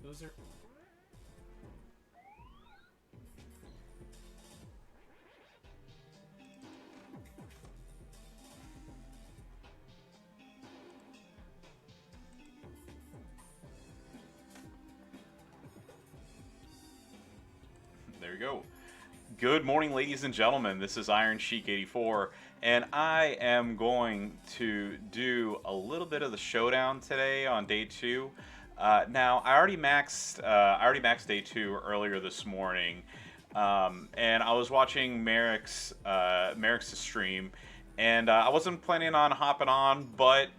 Those are... There you go. Good morning, ladies and gentlemen. This is Iron Sheik 84, and I am going to do a little bit of the showdown today on day two. Now, I already maxed. I already maxed day two earlier this morning, and I was watching Merrick's stream, and I wasn't planning on hopping on, but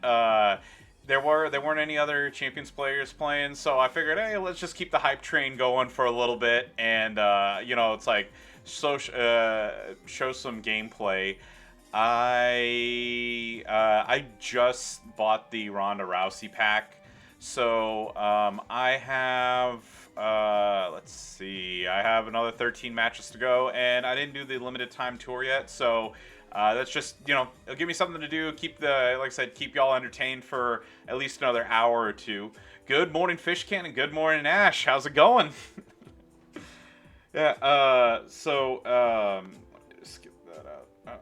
there weren't any other Champions players playing, so I figured, hey, let's just keep the hype train going for a little bit, and it's like show some gameplay. I just bought the Ronda Rousey pack, so I have let's see, I have another 13 matches to go, and I didn't do the limited time tour yet, so. That's just, it'll give me something to do, like I said, keep y'all entertained for at least another hour or two. Good morning, Fish Can, and good morning, Ash. How's it going? Yeah, just get that out. There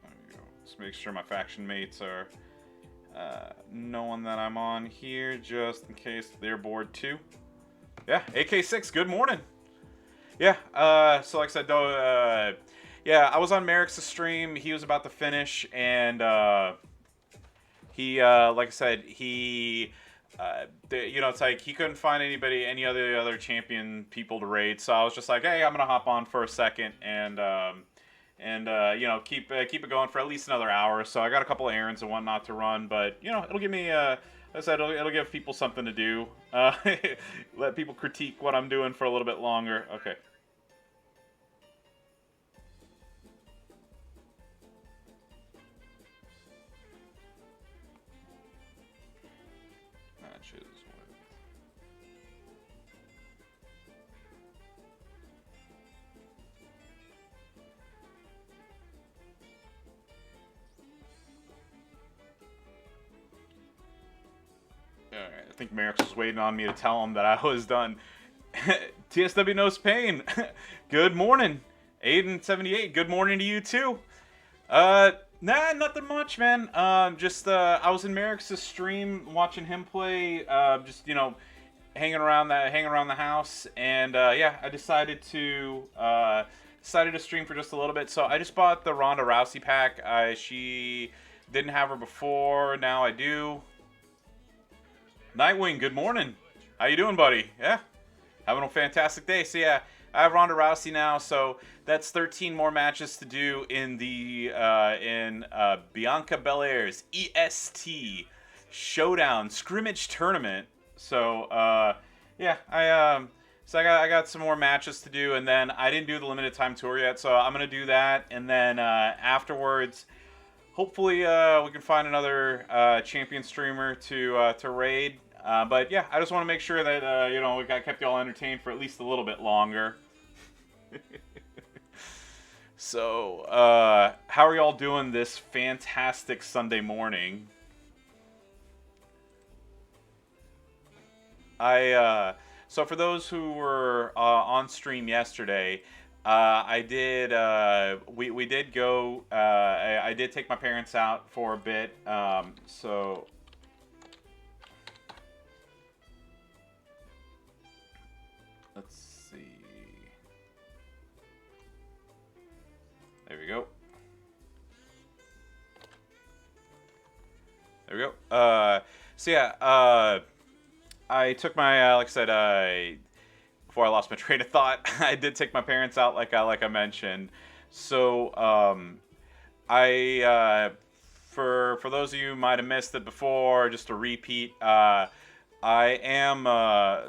we go. Just make sure my faction mates are knowing that I'm on here, just in case they're bored too. Yeah, AK6, good morning. Yeah, so like I said, though, yeah, I was on Merrick's stream. He was about to finish, and he, like I said, it's like he couldn't find any other champion people to raid. So I was just like, hey, I'm gonna hop on for a second and keep it going for at least another hour. So I got a couple of errands and whatnot to run, but it'll give me like I said, it'll give people something to do. Let people critique what I'm doing for a little bit longer. Okay. Matches with... Alright, I think Merrick's was waiting on me to tell him that I was done. TSW knows pain. Good morning. Aiden78, good morning to you too. Nah, nothing much, man. I was in Merrick's stream watching him play, hanging around the house, and yeah, I decided to stream for just a little bit. So I just bought the Ronda Rousey pack. She didn't have her before, now I do. Nightwing, good morning. How you doing, buddy? Yeah, having a fantastic day. So yeah, I have Ronda Rousey now, so that's 13 more matches to do in the Bianca Belair's EST Showdown Scrimmage tournament. So yeah, I got some more matches to do, and then I didn't do the limited time tour yet, so I'm gonna do that, and then afterwards, hopefully we can find another champion streamer to raid. But yeah, I just want to make sure that I kept y'all entertained for at least a little bit longer. So, how are y'all doing this fantastic Sunday morning? So for those who were on stream yesterday, I did. We did go. I did take my parents out for a bit. So. Let's see. There we go. There we go. So yeah, I took my, like I said, before I lost my train of thought, I did take my parents out, like I mentioned. So, for those of you who might have missed it before, just to repeat, I am, I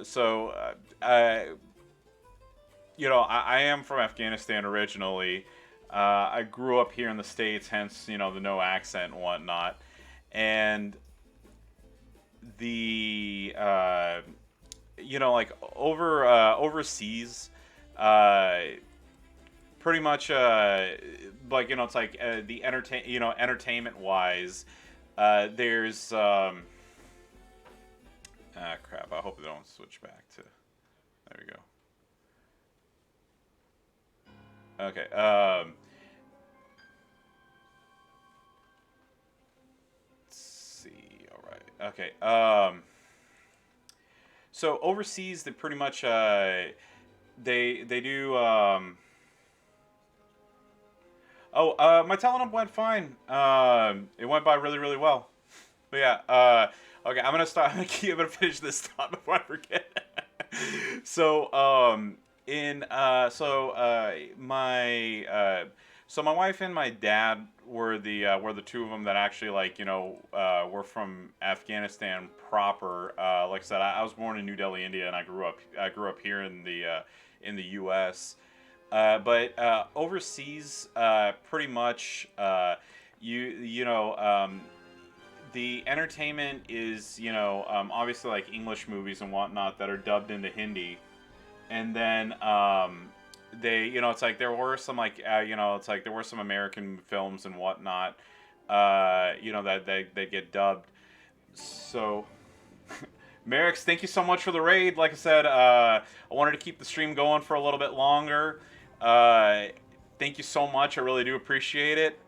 am from Afghanistan originally. I grew up here in the States, hence, the no accent and whatnot. And the, overseas, pretty much, it's like the entertainment wise, there's, Ah, crap. I hope they don't switch back to... There we go. Okay. Let's see. All right. Okay. So overseas, they pretty much they do. My talent went fine. It went by really really well. But yeah. Okay. I'm gonna start. I'm gonna finish this thought before I forget. So in my so my wife and my dad were the two of them that actually were from Afghanistan proper. Like I said, I was born in New Delhi, India, and I grew up here in the U.S. But overseas, pretty much, the entertainment is obviously like English movies and whatnot that are dubbed into Hindi, and then they it's like there were some it's like there were some American films and whatnot that they get dubbed. So Merrick's, thank you so much for the raid. Like I said, I wanted to keep the stream going for a little bit longer. Thank you so much. I really do appreciate it.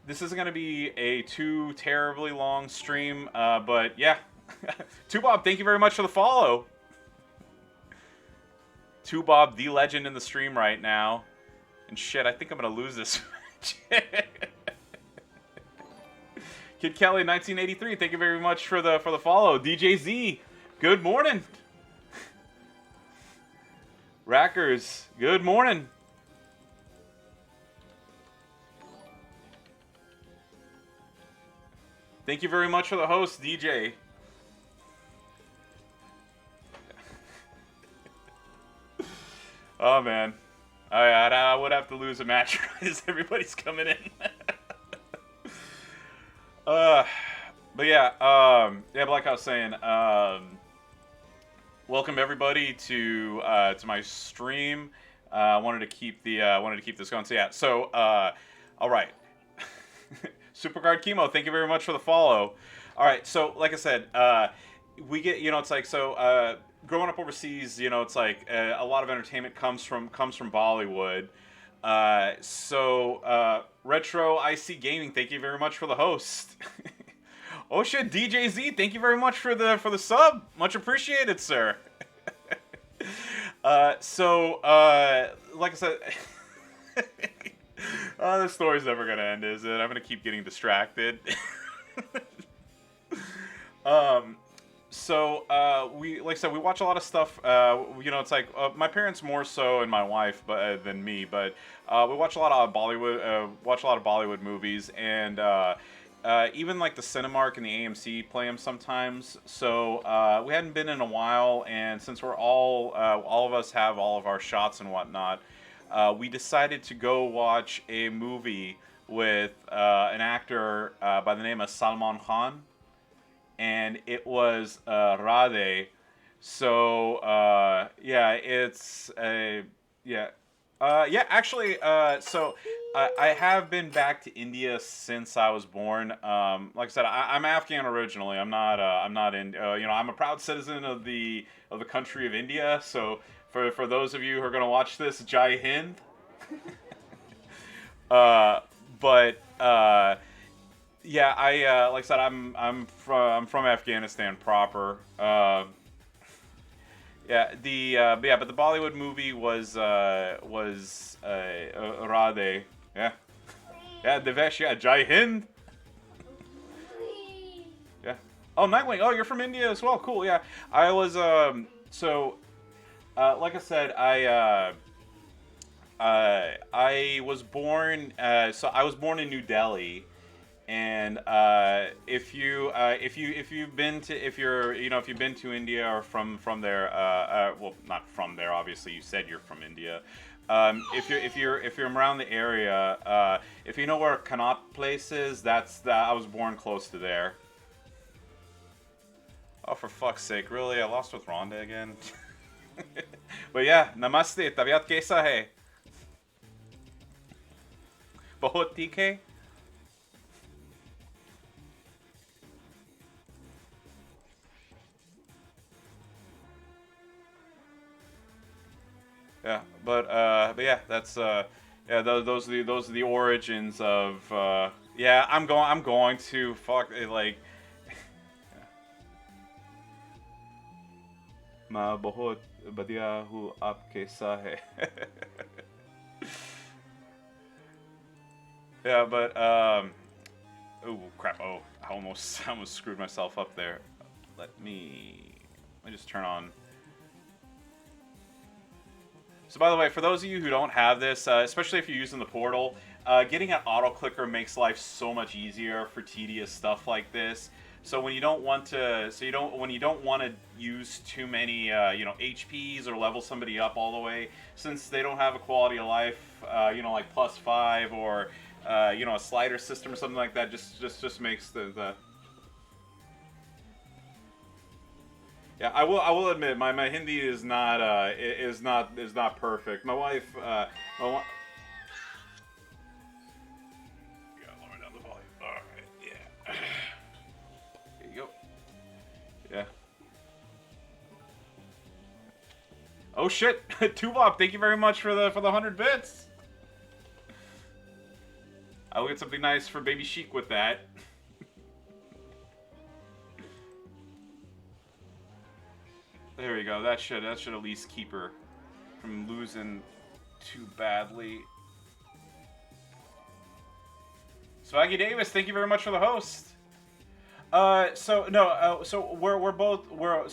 This isn't going to be a too terribly long stream, but yeah. Bob, thank you very much for the follow. Bob, the legend in the stream right now. And shit, I think I'm going to lose this match. Kid Kelly 1983, thank you very much for the follow. DJ Z, good morning. Rackers, good morning. Thank you very much for the host, DJ. Oh man, I would have to lose a match as everybody's coming in. But yeah, but like I was saying, welcome everybody to my stream. I wanted to keep this going. So yeah, all right. Superguard Chemo, thank you very much for the follow. All right, so like I said, we get it's like growing up overseas, it's like a lot of entertainment comes from Bollywood. Retro IC Gaming, thank you very much for the host. Oh shit, DJ Z, thank you very much for the sub, much appreciated, sir. Like I said. This story's never gonna end, is it? I'm gonna keep getting distracted. We like I said, we watch a lot of stuff. It's like my parents more so, and my wife, than me. But we watch a lot of Bollywood movies, and even like the Cinemark and the AMC play them sometimes. So we hadn't been in a while, and since we're all of us have all of our shots and whatnot. We decided to go watch a movie with an actor by the name of Salman Khan, and it was Radhe. So it's actually. I have been back to India since I was born. Like I said, I'm Afghan originally. I'm not in. I'm a proud citizen of the country of India. So. For those of you who are gonna watch this, Jai Hind. Like I said, I'm from Afghanistan proper. But the Bollywood movie was Radhe. Yeah, Devesh. Yeah, Jai Hind. Yeah. Oh, Nightwing. Oh, you're from India as well. Cool. Yeah, I was like I said, I was born. I was born in New Delhi, and if you've been to India or from there, well, not from there. Obviously, you said you're from India. If you're around the area, if you know where Connaught Place is, I was born close to there. Oh, for fuck's sake! Really, I lost with Rhonda again. But yeah, namaste, tabiat kaisa hai? Bahut theek hai? Yeah, but yeah, that's yeah. Those are the origins of yeah. I'm going to fuck it, like Ma bahut badhiya hu aap kaisa hai. Yeah, but oh crap! Oh, I almost screwed myself up there. Let me just turn on. So by the way, for those of you who don't have this, especially if you're using the portal, getting an auto clicker makes life so much easier for tedious stuff like this. So when you don't want to, when you don't want to use too many, HPs or level somebody up all the way, since they don't have a quality of life, like +5 or, a slider system or something like that, just makes the yeah, I will admit my Hindi is not perfect. My wife my wife. Gotta lower down the volume. All right, yeah. There you go. Yeah. Oh shit, Tuvok, thank you very much for the 100 bits. I'll get something nice for Baby Chic with that. There we go. That should at least keep her from losing too badly. Swaggy Davis, thank you very much for the host. So no, so we're both like I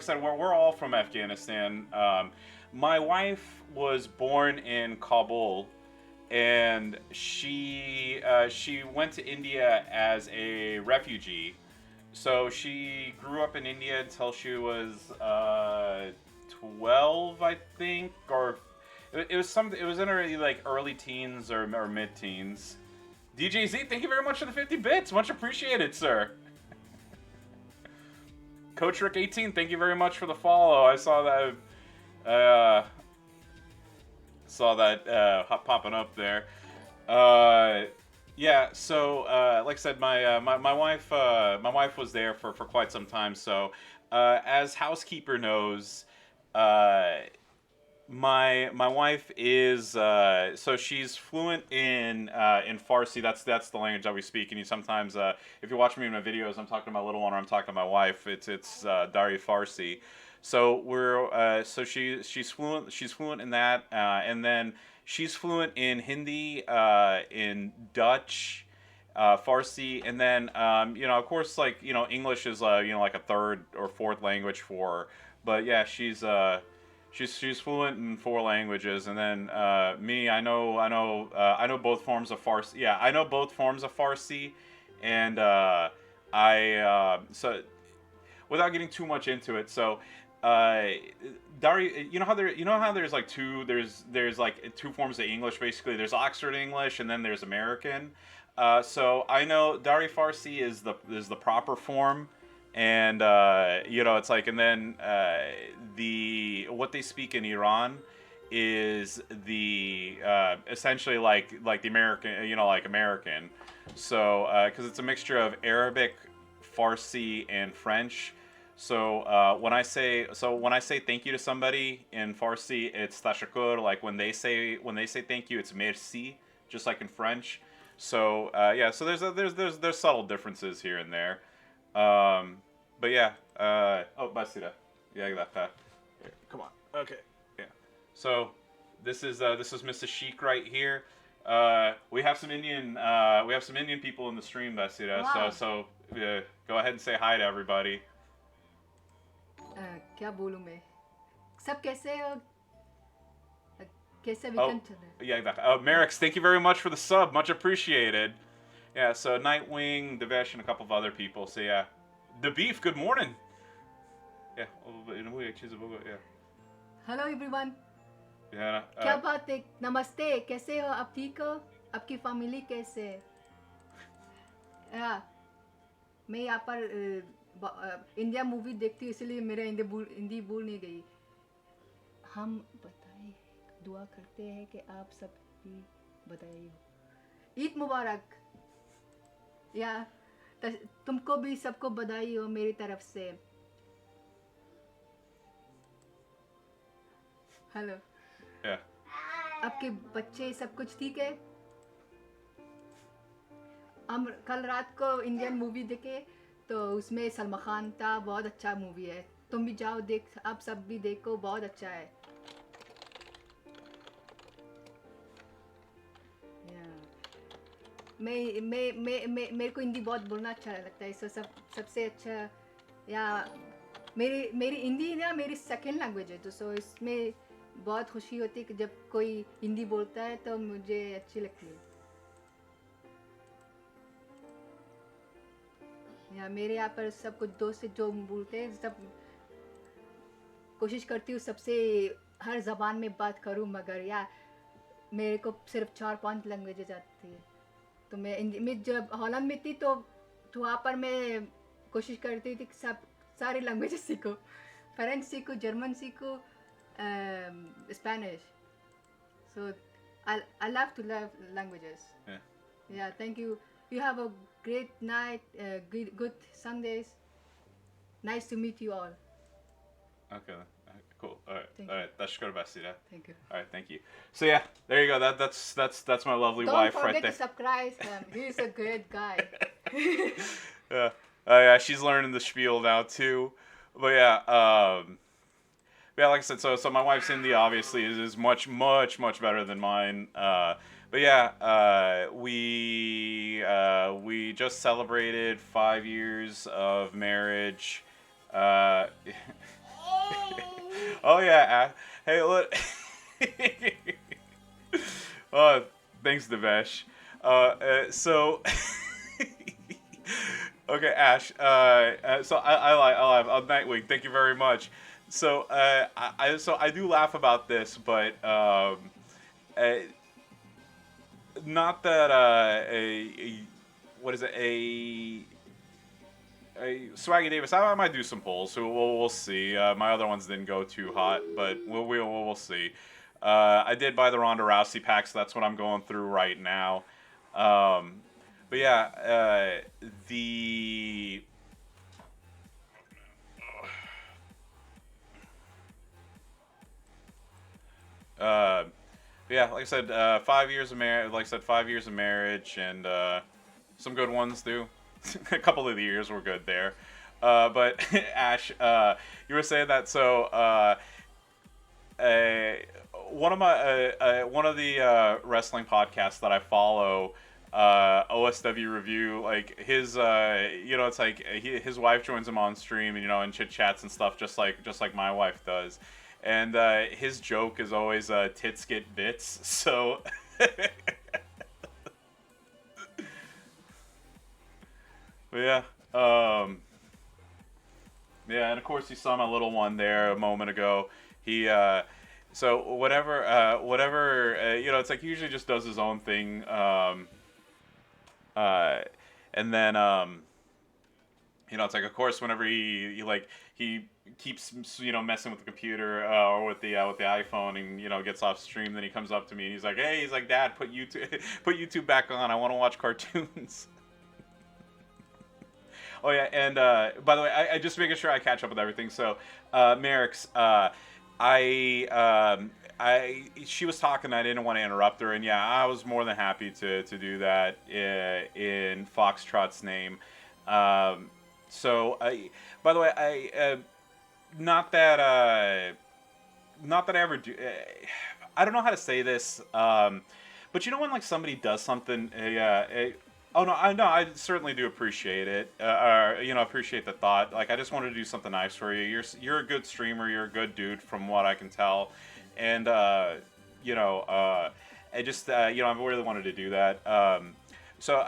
said, we're all from Afghanistan. My wife was born in Kabul, and she went to India as a refugee. So she grew up in India until she was 12, I think, or it was something. It was in her like early teens or mid teens. DJ Z, thank you very much for the 50 bits. Much appreciated, sir. Coach Rick 18, thank you very much for the follow. I saw that popping up there. Yeah, so like I said, my wife was there for quite some time. So as housekeeper knows, my wife is so she's fluent in Farsi. That's the language that we speak. And you sometimes if you're watching me in my videos, I'm talking to my little one or I'm talking to my wife. It's Dari Farsi. So she's fluent in that, and then she's fluent in Hindi, in Dutch, Farsi, and then of course, like English is like a third or fourth language for her. But yeah, she's fluent in 4 languages, and then me, I know both forms of Farsi. Yeah, I know both forms of Farsi, and so without getting too much into it, so Dari, you know how there's like there's like 2 forms of English basically. There's Oxford English, and then there's American. So I know Dari Farsi is the proper form, and it's like, and then the what they speak in Iran is the essentially like the American, like American. So because it's a mixture of Arabic, Farsi, and French. So when I say thank you to somebody in Farsi, it's tashakur. Like when they say thank you, it's merci, just like in French. So yeah, so there's subtle differences here and there. But yeah. Oh, Basira. Yeah, that. Here, come on. Okay. Yeah. So this is Mr. Sheik right here. We have some Indian people in the stream, Basira. Wow. So go ahead and say hi to everybody. क्या बोलूं मैं सब कैसे कैसे weekend चल रहा है yeah, exactly. Merrick's, thank you very much for the sub, much appreciated. Yeah, so Nightwing, Devesh, and a couple of other people. So yeah, the beef, good morning. Yeah, yeah. Hello everyone. Yeah. क्या बात है, नमस्ते, कैसे हो आप? ठीक हो? आपकी फैमिली कैसे है? मैं यहाँ पर इंडिया मूवी देखती हूँ, इसलिए मेरा हिंदी भूल नहीं गई. हम बताए, दुआ करते हैं कि आप सब भी बधाई हो. ईद मुबारक. या तुमको भी सबको बधाई हो मेरी तरफ से. Hello, Yeah. आपके बच्चे सब कुछ ठीक है? हम कल रात को इंडियन मूवी देखे, तो उसमें सलमान खान था, बहुत अच्छा मूवी है। तुम भी जाओ देख, आप सब भी देखो, बहुत अच्छा है। मेरे को हिंदी बहुत बोलना अच्छा लगता है, इससे सबसे अच्छा, या मेरी हिंदी ना मेरी सेकेंड लैंग्वेज है, तो सो इसमें बहुत खुशी होती है कि जब कोई हिंदी बोलता है तो मुझे अच्छी लगती है। या मेरे यहाँ पर सब कुछ दोस्त जो बोलते हैं, सब कोशिश करती हूँ सबसे हर ज़बान में बात करूँ, मगर या मेरे को सिर्फ 4-5 लैंग्वेजेज आती है। तो मैं जब हॉलैंड में थी, तो वहाँ पर मैं कोशिश करती थी कि सारे लैंग्वेजेस सीखो, फ्रेंच सीखो, जर्मन सीखो, Spanish. So I love to love languages. Yeah. Yeah, thank you. You have a great night, good Sundays. Nice to meet you all. Okay. Cool. All right. Thank All you. right. That's good, Basira. Thank you. All right. Thank you. So yeah, there you go. That's my lovely Don't wife right forget there. to subscribe him. He's a great guy. Yeah. Yeah. She's learning the spiel now too. But yeah. Yeah. Like I said, so my wife's Hindi obviously is much better than mine. But yeah, we just celebrated 5 years of marriage. Uh, oh yeah. Hey, look. Oh, thanks, Devesh. So, okay, Ash. So I laugh. Nightwing, thank you very much. So, I do laugh about this, but uh, not that what is it a Swaggy Davis. I might do some polls, so we'll see. My other ones didn't go too hot, but we'll see. I did buy the Ronda Rousey pack, so that's what I'm going through right now. But yeah, the uh, yeah, like I said, 5 years of marriage. Like I said, 5 years of marriage, and some good ones too. A couple of the years were good there. But Ash, you were saying that so. Uh, one of the wrestling podcasts that I follow, OSW Review, like his it's like his wife joins him on stream, and and chit chats and stuff, just like my wife does, and his joke is always tits get bits. So but yeah, yeah, and of course you saw my little one there a moment ago. He so whatever it's like he usually just does his own thing, uh, and then it's like of course whenever he like he keeps messing with the computer or with the iPhone and gets off stream, then he comes up to me and he's like, hey, he's like, Dad, put YouTube put YouTube back on. I want to watch cartoons. Oh yeah, and by the way, I just making sure I catch up with everything. So, Merrick's, she was talking. I didn't want to interrupt her, and yeah, I was more than happy to do that in Foxtrot's name. So, by the way, not that not that I ever do. I don't know how to say this, but when like somebody does something, yeah. Oh no, I certainly do appreciate it. Appreciate the thought. Like I just wanted to do something nice for you. You're a good streamer. You're a good dude, from what I can tell, and I just I really wanted to do that. So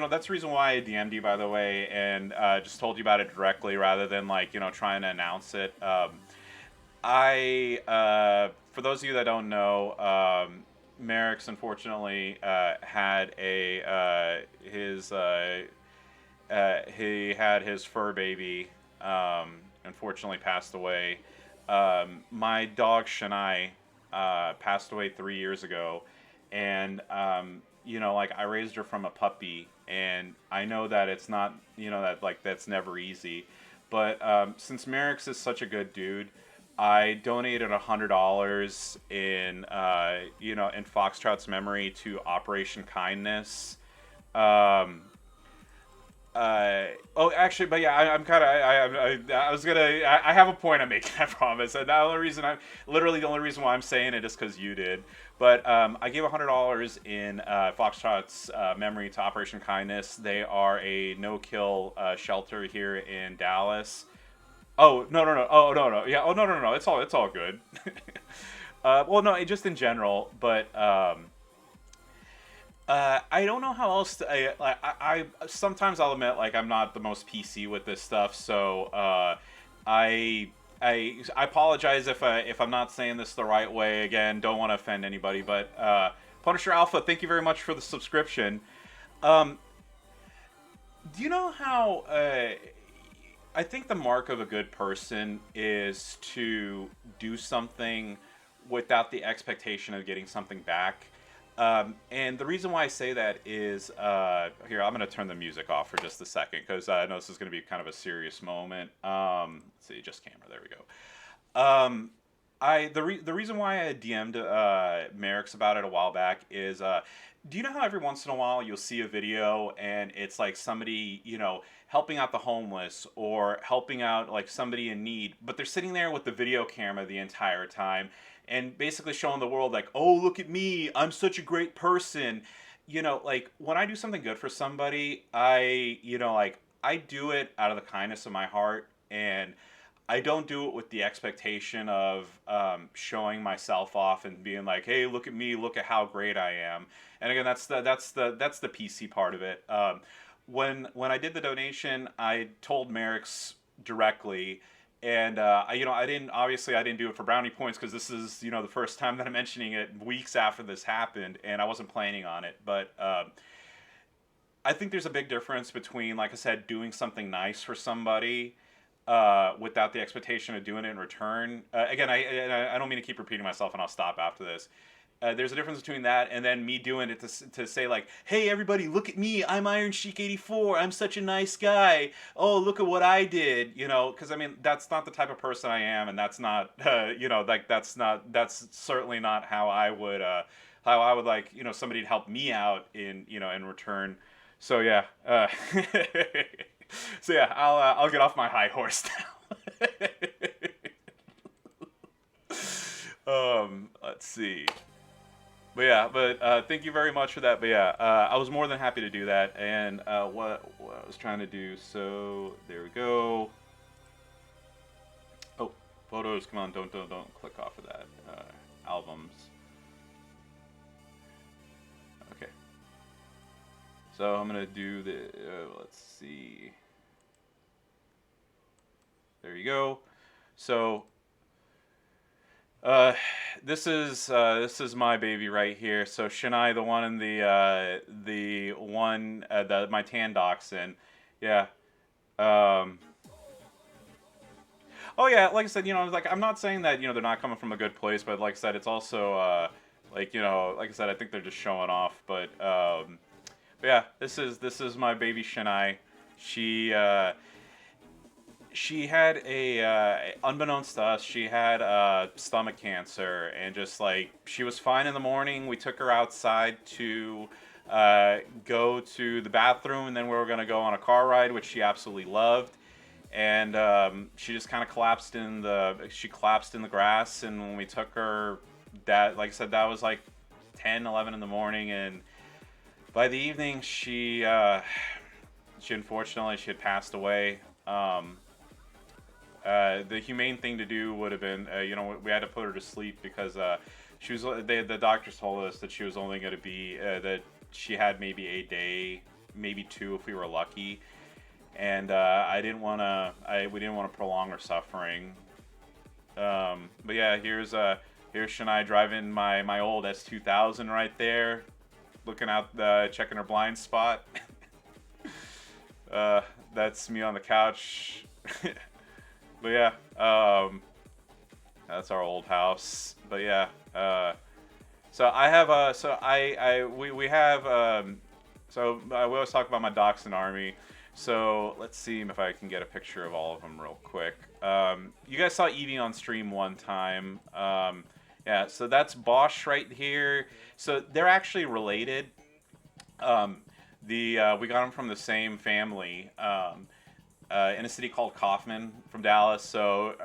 that's the reason why I DM'd you, by the way, and just told you about it directly rather than like trying to announce it. For those of you that don't know, Merrick's unfortunately had he had his fur baby. Unfortunately, passed away. My dog Shania passed away 3 years ago, and like I raised her from a puppy, and I know that it's not that like that's never easy, but since Merrick's is such a good dude. I donated $100 in in Foxtrot's memory to Operation Kindness. Um, actually, but yeah, I'm kind of. I was gonna. I have a point I'm making. I promise. And the only reason the only reason why I'm saying it is because you did. But I gave $100 in Foxtrot's memory to Operation Kindness. They are a no-kill shelter here in Dallas. Oh no. Oh no. Yeah. Oh no. It's all good. Well, no, just in general, but I don't know how else to, I sometimes I'll admit like I'm not the most PC with this stuff, so I I apologize if I'm not saying this the right way. Again, don't want to offend anybody, but Punisher Alpha, thank you very much for the subscription. Um, do you know how I think the mark of a good person is to do something without the expectation of getting something back. And the reason why I say that is here, I'm going to turn the music off for just a second because I know this is going to be kind of a serious moment. Let's see, just camera. There we go. The reason why I DM'd Merrick's about it a while back is do you know how every once in a while you'll see a video and it's like somebody, helping out the homeless or helping out like somebody in need, but they're sitting there with the video camera the entire time and basically showing the world like, oh, look at me, I'm such a great person. Like when I do something good for somebody, I do it out of the kindness of my heart, and I don't do it with the expectation of showing myself off and being like, "Hey, look at me! Look at how great I am." And again, that's the PC part of it. When I did the donation, I told Merrick's directly, and I didn't do it for brownie points because this is the first time that I'm mentioning it weeks after this happened, and I wasn't planning on it, but. I think there's a big difference between, like I said, doing something nice for somebody without the expectation of doing it in return. Again, I don't mean to keep repeating myself, and I'll stop after this. There's a difference between that and then me doing it to say like, hey everybody, look at me, I'm Iron Sheik 84, I'm such a nice guy. Oh, look at what I did, because I mean that's not the type of person I am, and that's not that's certainly not how I would like somebody to help me out in return. So yeah, so yeah, I'll get off my high horse now. Let's see. But yeah, thank you very much for that. But yeah, I was more than happy to do that. And what I was trying to do. So there we go. Oh, photos. Come on, don't click off of that. Albums. Okay. So I'm gonna do the. Let's see. There you go. So. This is my baby right here. So Shania, the one in the one that my tan dachshund, yeah. Oh yeah, like I said, like I'm not saying that they're not coming from a good place, but like I said, it's also like like I said, I think they're just showing off. But yeah, this is my baby Shania. She she had unbeknownst to us, she had stomach cancer, and just like she was fine in the morning. We took her outside to go to the bathroom, and then we were gonna go on a car ride, which she absolutely loved. And she just kind of collapsed in the grass. And when we took her, that like I said, that was like 10, 11 in the morning, and by the evening she unfortunately she had passed away. The humane thing to do would have been, we had to put her to sleep because the doctors told us that she was only going to be, that she had maybe a day, maybe two if we were lucky. And we didn't want to prolong her suffering. But yeah, here's Shania driving my old S2000 right there, looking out, checking her blind spot. That's me on the couch. But yeah, that's our old house. But yeah, so I have we have we always talk about my dachshund army. So let's see if I can get a picture of all of them real quick. You guys saw Evie on stream one time. Yeah, so that's Bosch right here. So they're actually related. Um, we got them from the same family. In a city called Kaufman from Dallas. So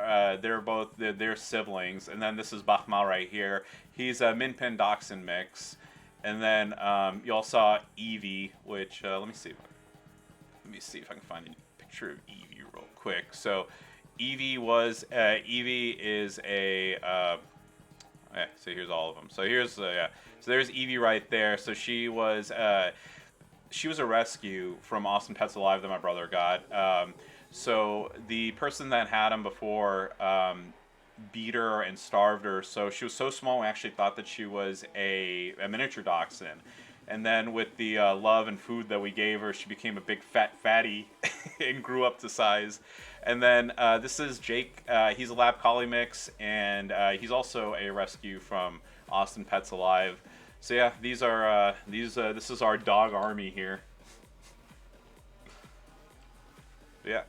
they're siblings. And then this is Bachmal right here. He's a Minpin Dachshund mix. And then you all saw Evie, which let me see if I can find a picture of Evie real quick. So Evie is a so here's all of them. So here's yeah. So there's Evie right there. So she was a rescue from Austin Pets Alive that my brother got. So the person that had him before beat her and starved her. So she was so small, we actually thought that she was a miniature dachshund. And then with the love and food that we gave her, she became a big fat fatty and grew up to size. And then this is Jake. He's a lab collie mix, and he's also a rescue from Austin Pets Alive. So yeah, these are this is our dog army here. Yeah,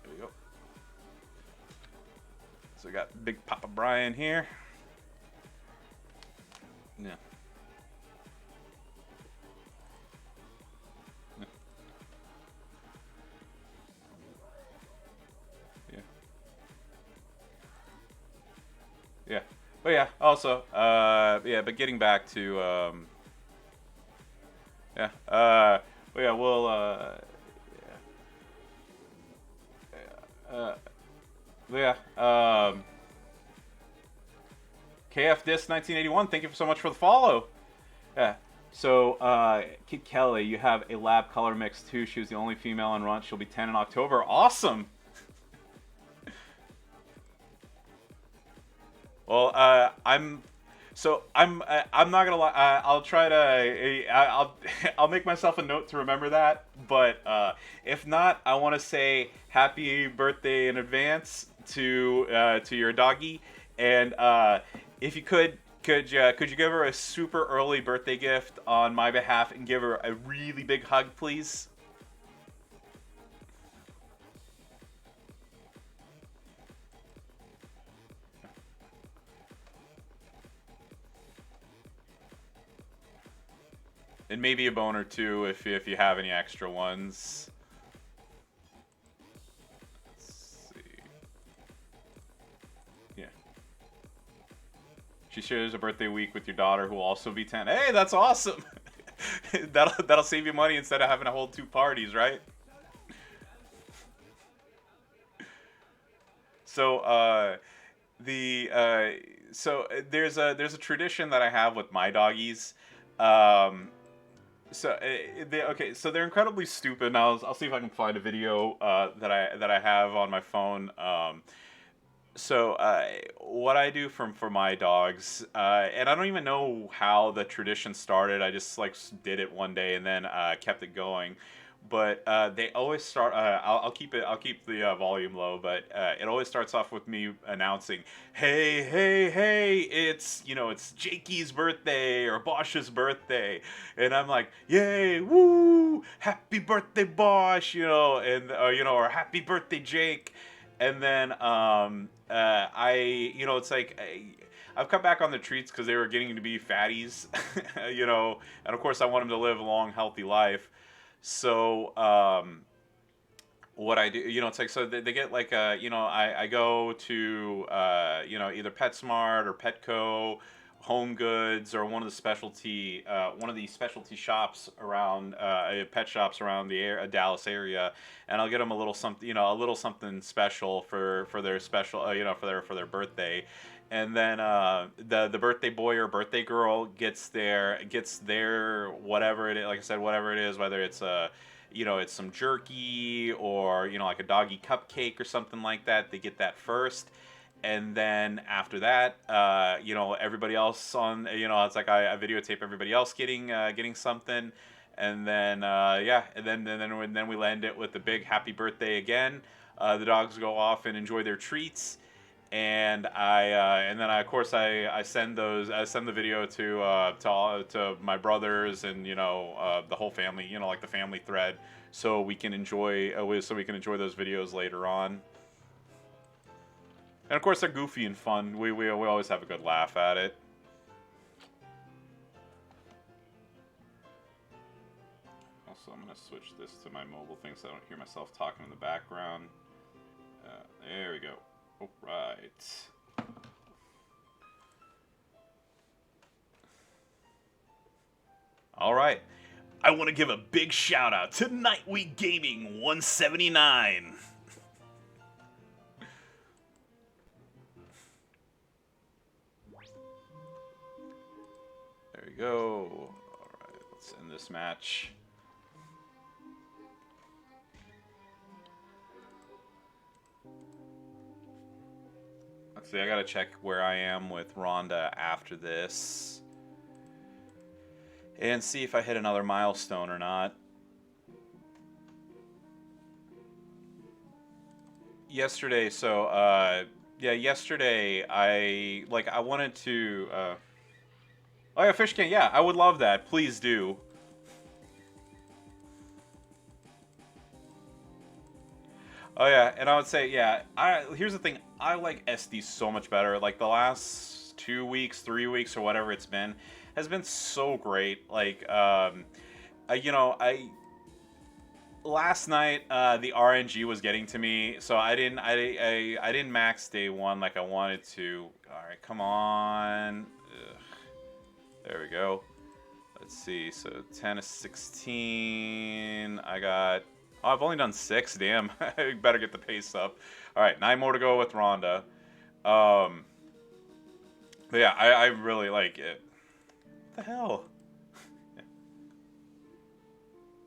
there we go. So we got Big Papa Brian here. Yeah. Yeah. Yeah. But yeah, also, yeah, but getting back to, yeah, but yeah, we'll, yeah, KF Disc 1981, thank you so much for the follow. Yeah. So, Kid Kelly, you have a lab color mix too. She was the only female on Runt. She'll be 10 in October. Awesome. Well, I'm not gonna lie. I'll try to. I'll make myself a note to remember that. But if not, I want to say happy birthday in advance to your doggy. And if you could you give her a super early birthday gift on my behalf and give her a really big hug, please? And maybe a bone or two if you have any extra ones. Let's see. Yeah. She shares a birthday week with your daughter who will also be 10. Hey, that's awesome. That'll save you money instead of having to hold two parties, right? So there's a tradition that I have with my doggies. Um, so they're incredibly stupid. And I'll see if I can find a video that I have on my phone. What I do for my dogs, and I don't even know how the tradition started. I just like did it one day and then kept it going. But they always start. I'll keep it. I'll keep the volume low. But it always starts off with me announcing, "Hey, hey, hey! It's Jakey's birthday or Bosch's birthday," and I'm like, "Yay, woo! Happy birthday, Bosch!" Or "Happy birthday, Jake." And then it's like I've cut back on the treats because they were getting to be fatties, and of course I want them to live a long, healthy life. So what I do, it's like so they get like I go to either PetSmart or Petco, Home Goods, or one of these specialty shops around pet shops around the Dallas area, and I'll get them a little something special for their special for their birthday. And then the birthday boy or birthday girl gets their whatever it is, like I said, whatever it is, whether it's it's some jerky or like a doggy cupcake or something like that. They get that first, and then after that, everybody else on, it's like I videotape everybody else getting something, and then and then we land it with the big happy birthday again. The dogs go off and enjoy their treats. and then of course I send the video to my brothers and the whole family, like the family thread, so we can enjoy those videos later on. And of course they're goofy and fun. We always have a good laugh at it. Also, I'm gonna switch this to my mobile thing so I don't hear myself talking in the background. There we go. All right. All right. I want to give a big shout out to Nightweek Gaming 179. There we go. All right, let's end this match. Let's see, I gotta check where I am with Ronda after this. And see if I hit another milestone or not. Yesterday, yesterday I wanted to oh yeah, fish can, yeah, I would love that. Please do. Oh yeah, and I would say, yeah, here's the thing, I like SD so much better. Like the last 2 weeks, 3 weeks, or whatever it's been, has been so great. Like, last night the RNG was getting to me, so I didn't max day one like I wanted to. All right, come on. Ugh. There we go. Let's see. So 10 of 16. I got. Oh, I've only done 6. Damn. I better get the pace up. All right, 9 more to go with Ronda. But yeah, I really like it. What the hell?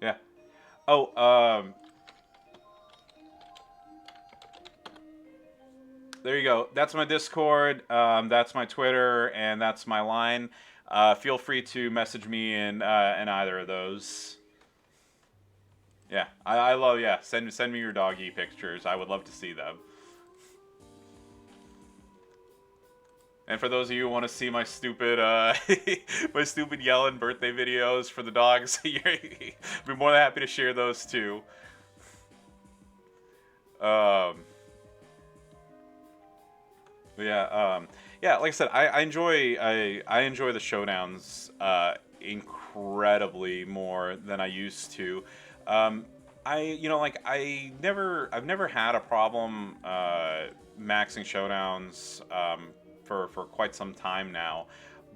Yeah. Oh, there you go. That's my Discord. That's my Twitter, and that's my line. Feel free to message me in either of those. Yeah, I love. Yeah, send me your doggy pictures. I would love to see them. And for those of you who want to see my stupid my stupid yelling birthday videos for the dogs, I'd be more than happy to share those too. Yeah, yeah. Like I said, I enjoy the showdowns incredibly more than I used to. I've never had a problem maxing showdowns for quite some time now,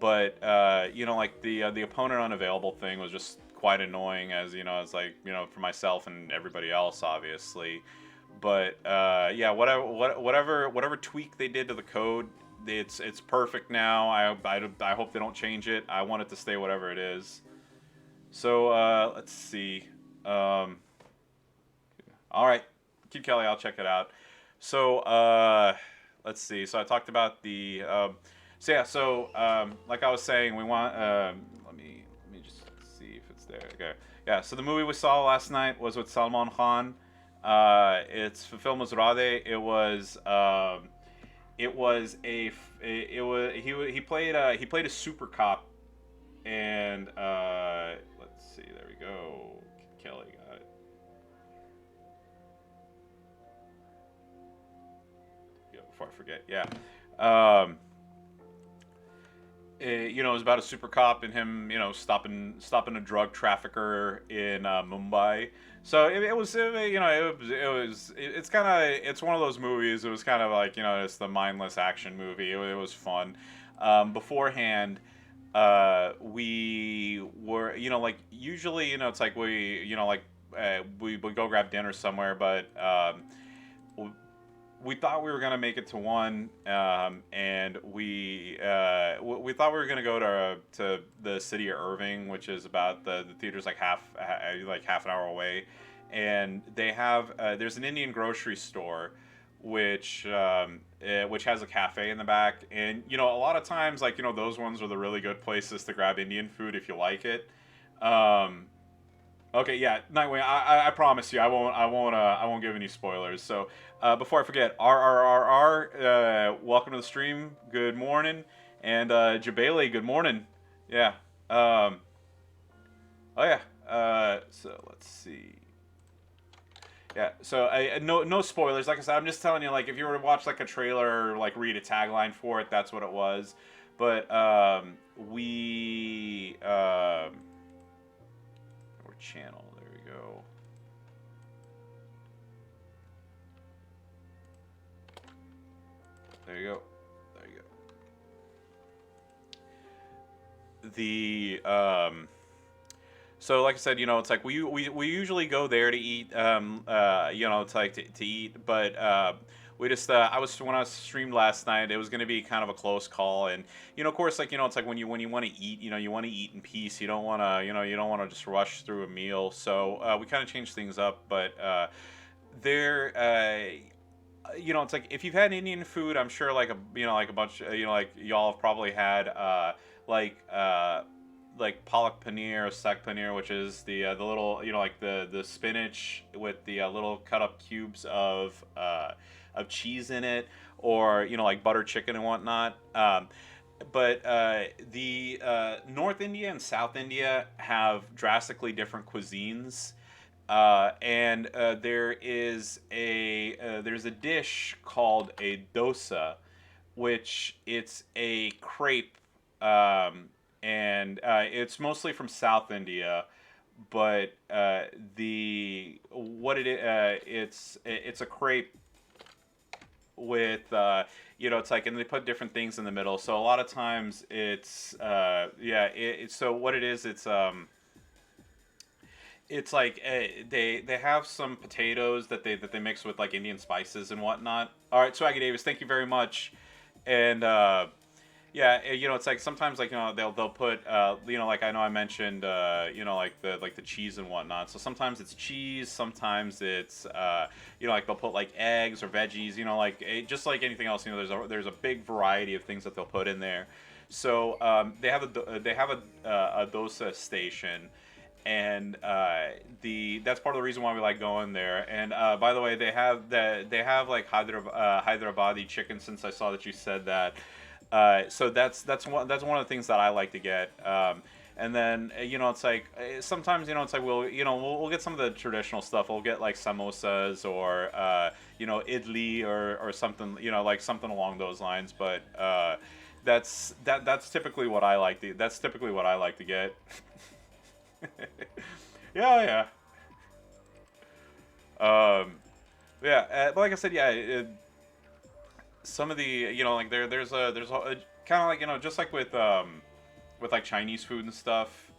but like the opponent unavailable thing was just quite annoying, as it's like for myself and everybody else, obviously. But yeah, whatever tweak they did to the code, it's perfect now. I hope they don't change it. I want it to stay whatever it is. So let's see. All right, Kid Kelly, I'll check it out. So let's see. So I talked about the. Like I was saying, we want. Let me just see if it's there. Okay. Yeah. So the movie we saw last night was with Salman Khan. It's the film was Rade. It was he played a super cop, and let's see, there we go. Kelly got it. Yeah, before I forget, yeah. It was about a super cop and him, stopping a drug trafficker in Mumbai. So it's one of those movies. It was kind of like, it's the mindless action movie. It was fun. Beforehand, we were, usually, it's like we would go grab dinner somewhere, but we thought we were gonna make it to one, and we thought we were gonna go to the city of Irving, which is about the theater's like half an hour away, and they have there's an Indian grocery store, which has a cafe in the back, and a lot of times those ones are the really good places to grab Indian food if you like it. Okay, yeah, Nightwing. I promise you, I won't give any spoilers. So before I forget, welcome to the stream. Good morning, and Jabele, good morning. Yeah. Um, oh yeah. So let's see. Yeah. So no spoilers. Like I said, I'm just telling you. Like if you were to watch like a trailer or like read a tagline for it, that's what it was. But or channel. There we go. There you go. There you go. So like I said, it's like we usually go there to eat. It's like to eat, but we just I was when I was streamed last night, it was going to be kind of a close call, and of course, like it's like when you want to eat, you want to eat in peace. You don't want to you don't want to just rush through a meal. So we kind of changed things up, but there. It's like if you've had Indian food, I'm sure like like a bunch, like y'all have probably had like like palak paneer or sak paneer, which is the little like the spinach with the little cut up cubes of cheese in it, or like butter chicken and whatnot. But the North India and South India have drastically different cuisines. And there's a dish called a dosa, which it's a crepe, and it's mostly from South India, but the what it it's a crepe with it's like, and they put different things in the middle. So a lot of times it's so what it is, it's like they have some potatoes that they mix with like Indian spices and whatnot. All right, Swaggy Davis, thank you very much. And it's like sometimes like they'll put like I know I mentioned like the cheese and whatnot. So sometimes it's cheese, sometimes it's like they'll put like eggs or veggies. Like just like anything else. There's a big variety of things that they'll put in there. So they have a dosa station, and that's part of the reason why we like going there. And by the way, they have like Hyderabadi chicken. Since I saw that you said that, so that's one of the things that I like to get. And then it's like sometimes it's like we'll get some of the traditional stuff. We'll get like samosas or idli or something like something along those lines. But that's typically what I like to get. Yeah, yeah. But like I said, yeah. Some of the like there's a kind of like just like with like Chinese food and stuff.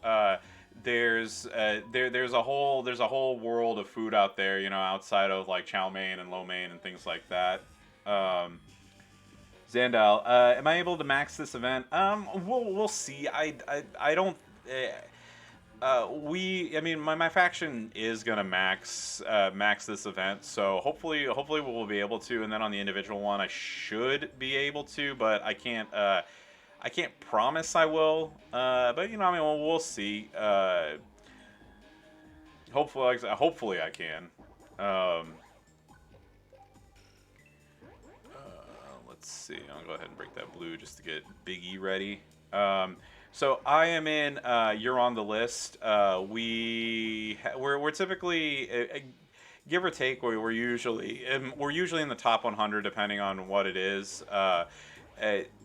There's a whole world of food out there, outside of like chow mein and lo mein and things like that. Um, Zandal, am I able to max this event? We'll see. I don't. I mean, my faction is gonna max this event, so hopefully we'll be able to, and then on the individual one, I should be able to, but I can't promise I will. But I mean, we'll see. Hopefully I can. Um, let's see. I'll go ahead and break that blue just to get Big E ready. So I am in. You're on the list. We're typically give or take. We're usually in the top 100 depending on what it is.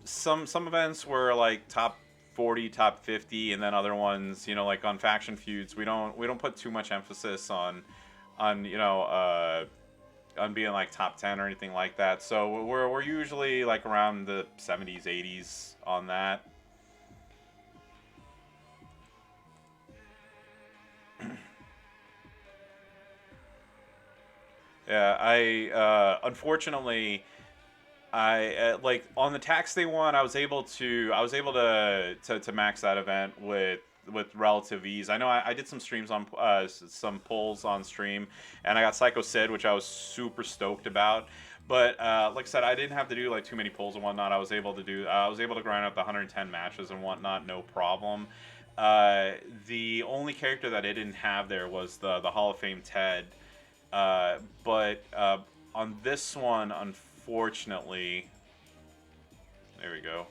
Some events were like top 40, top 50, and then other ones, like on faction feuds, we don't put too much emphasis on on being like top 10 or anything like that. So we're usually like around the 70s, 80s on that. Yeah, I unfortunately I like on the tax day one. I was able to max that event with relative ease. I know I did some streams on some polls on stream, and I got Psycho Sid, which I was super stoked about. But like I said, I didn't have to do like too many polls and whatnot. I was able to grind up the 110 matches and whatnot, no problem. The only character that I didn't have there was the Hall of Fame Ted. But on this one, unfortunately, there we go.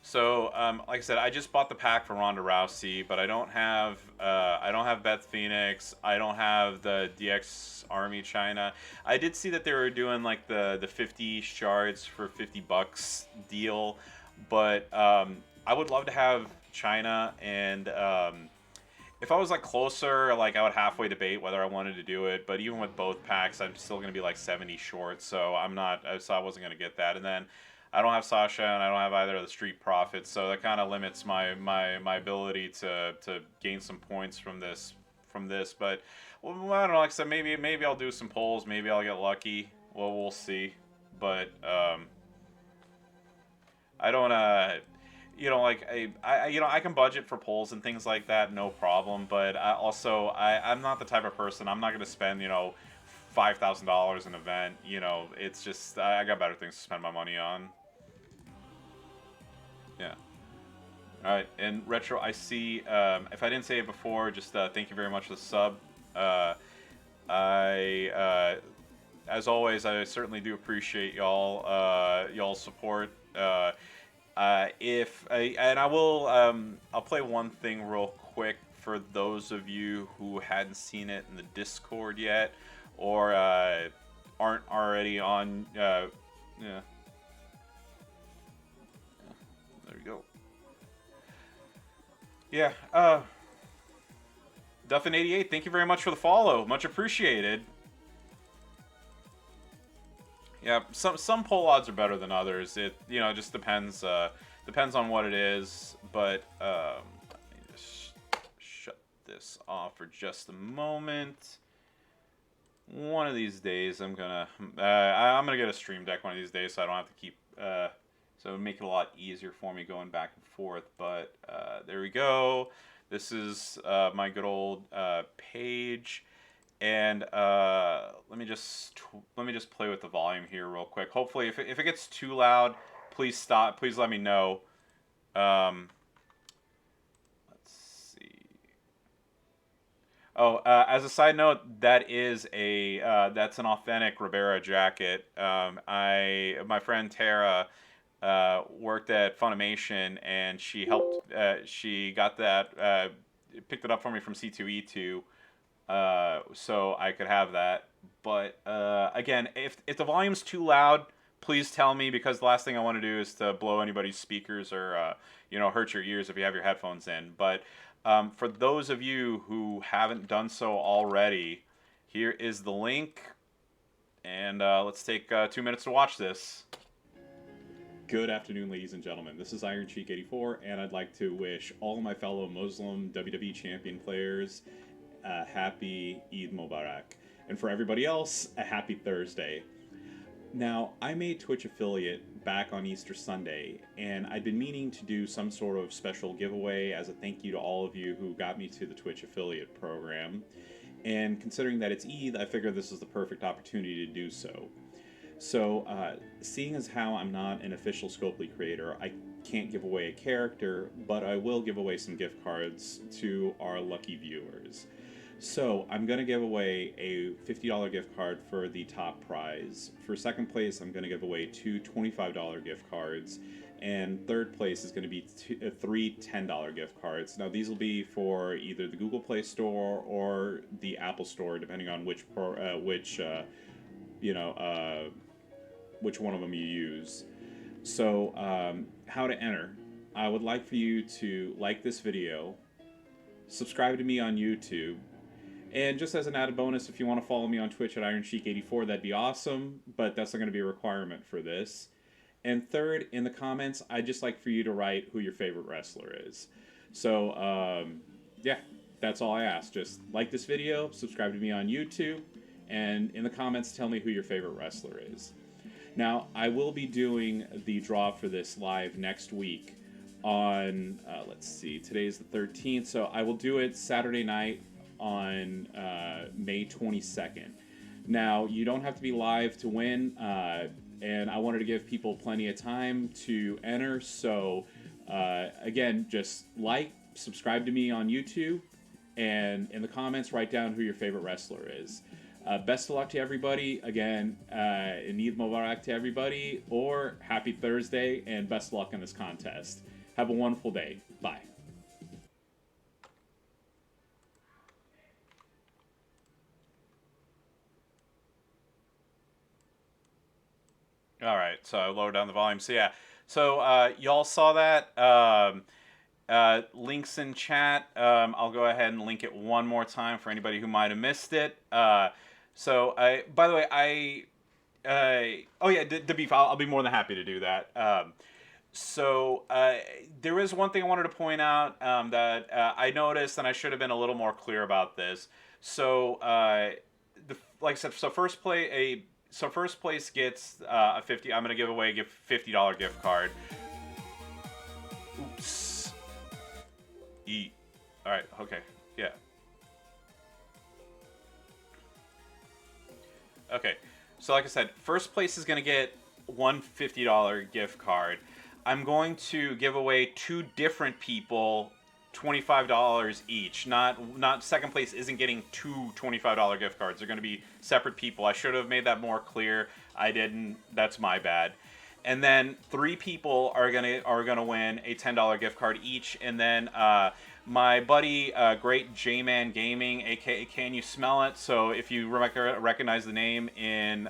So, like I said, I just bought the pack for Ronda Rousey, but I don't have Beth Phoenix. I don't have the DX Army China. I did see that they were doing like the 50 shards for $50 deal, but I would love to have China. And if I was like closer, like I would halfway debate whether I wanted to do it. But even with both packs, I'm still going to be like 70 short, so I'm not. So I wasn't going to get that. And then I don't have Sasha, and I don't have either of the Street Profits, so that kind of limits my ability to gain some points from this. But well, I don't know. Like I said, maybe I'll do some polls. Maybe I'll get lucky. Well, we'll see. But I don't. Like I can budget for polls and things like that, no problem. But I'm not the type of person. I'm not going to spend $5,000 an event. It's just I got better things to spend my money on. Yeah. All right, and Retro, I see. If I didn't say it before, just thank you very much for the sub. As always, I certainly do appreciate y'all's support. I'll play one thing real quick for those of you who hadn't seen it in the Discord yet, or aren't already on. Yeah. There we go. Yeah. Duffin88, thank you very much for the follow. Much appreciated. Yeah, some poll odds are better than others. It just depends on what it is. But let me just shut this off for just a moment. One of these days, I'm gonna get a Stream Deck one of these days, so I don't have to keep. So it'll make it a lot easier for me going back and forth. But there we go. This is my good old page. And let me just play with the volume here real quick. Hopefully, if it gets too loud, please stop. Please let me know. Let's see. Oh, as a side note, that's an authentic Ribera jacket. My friend Tara worked at Funimation, and she helped. She got that. Picked it up for me from C2E2. So I could have that. But again, if the volume's too loud, please tell me, because the last thing I want to do is to blow anybody's speakers or hurt your ears if you have your headphones in. But for those of you who haven't done so already, here is the link, and let's take 2 minutes to watch this. Good afternoon, ladies and gentlemen. This is Iron Cheek 84, and I'd like to wish all of my fellow Muslim WWE champion players happy Eid Mubarak. And for everybody else, a happy Thursday. Now, I made Twitch affiliate back on Easter Sunday, and I'd been meaning to do some sort of special giveaway as a thank you to all of you who got me to the Twitch affiliate program. And considering that it's Eid, I figured this is the perfect opportunity to do so. So, seeing as how I'm not an official Scopely creator, I can't give away a character, but I will give away some gift cards to our lucky viewers. So, I'm going to give away a $50 gift card for the top prize. For second place, I'm going to give away two $25 gift cards. And third place is going to be three $10 gift cards. Now, these will be for either the Google Play Store or the Apple Store, depending on which one of them you use. So, how to enter. I would like for you to like this video, subscribe to me on YouTube, and just as an added bonus, if you want to follow me on Twitch at IronSheik84, that'd be awesome, but that's not going to be a requirement for this. And third, in the comments, I'd just like for you to write who your favorite wrestler is. So, yeah, that's all I ask. Just like this video, subscribe to me on YouTube, and in the comments, tell me who your favorite wrestler is. Now, I will be doing the draw for this live next week on, let's see, today's the 13th, so I will do it Saturday night on May 22nd. Now, you don't have to be live to win. and I wanted to give people plenty of time to enter. So again, just like, subscribe to me on YouTube, and in the comments write down who your favorite wrestler is. Best of luck to everybody. Again, Eid Mubarak to everybody, or happy Thursday, and best of luck in this contest. Have a wonderful day. Bye. All right, so I lowered down the volume. So yeah, so y'all saw that. Links in chat. I'll go ahead and link it one more time for anybody who might have missed it. So by the way, oh yeah, the beef. I'll be more than happy to do that. So there is one thing I wanted to point out that I noticed, and I should have been a little more clear about this. So like I said, so first place gets a 50. I'm gonna give away a $50 gift card. Oops. Eat. All right. Okay. Yeah. Okay. So like I said, first place is gonna get one $50 gift card. I'm going to give away two different people $25 each. Not second place isn't getting two $25 gift cards. They're going to be separate people. I should have made that more clear. I didn't. That's my bad. And then three people are gonna win a $10 gift card each. And then my buddy, Great J-Man Gaming, aka Can You Smell It? So if you recognize the name in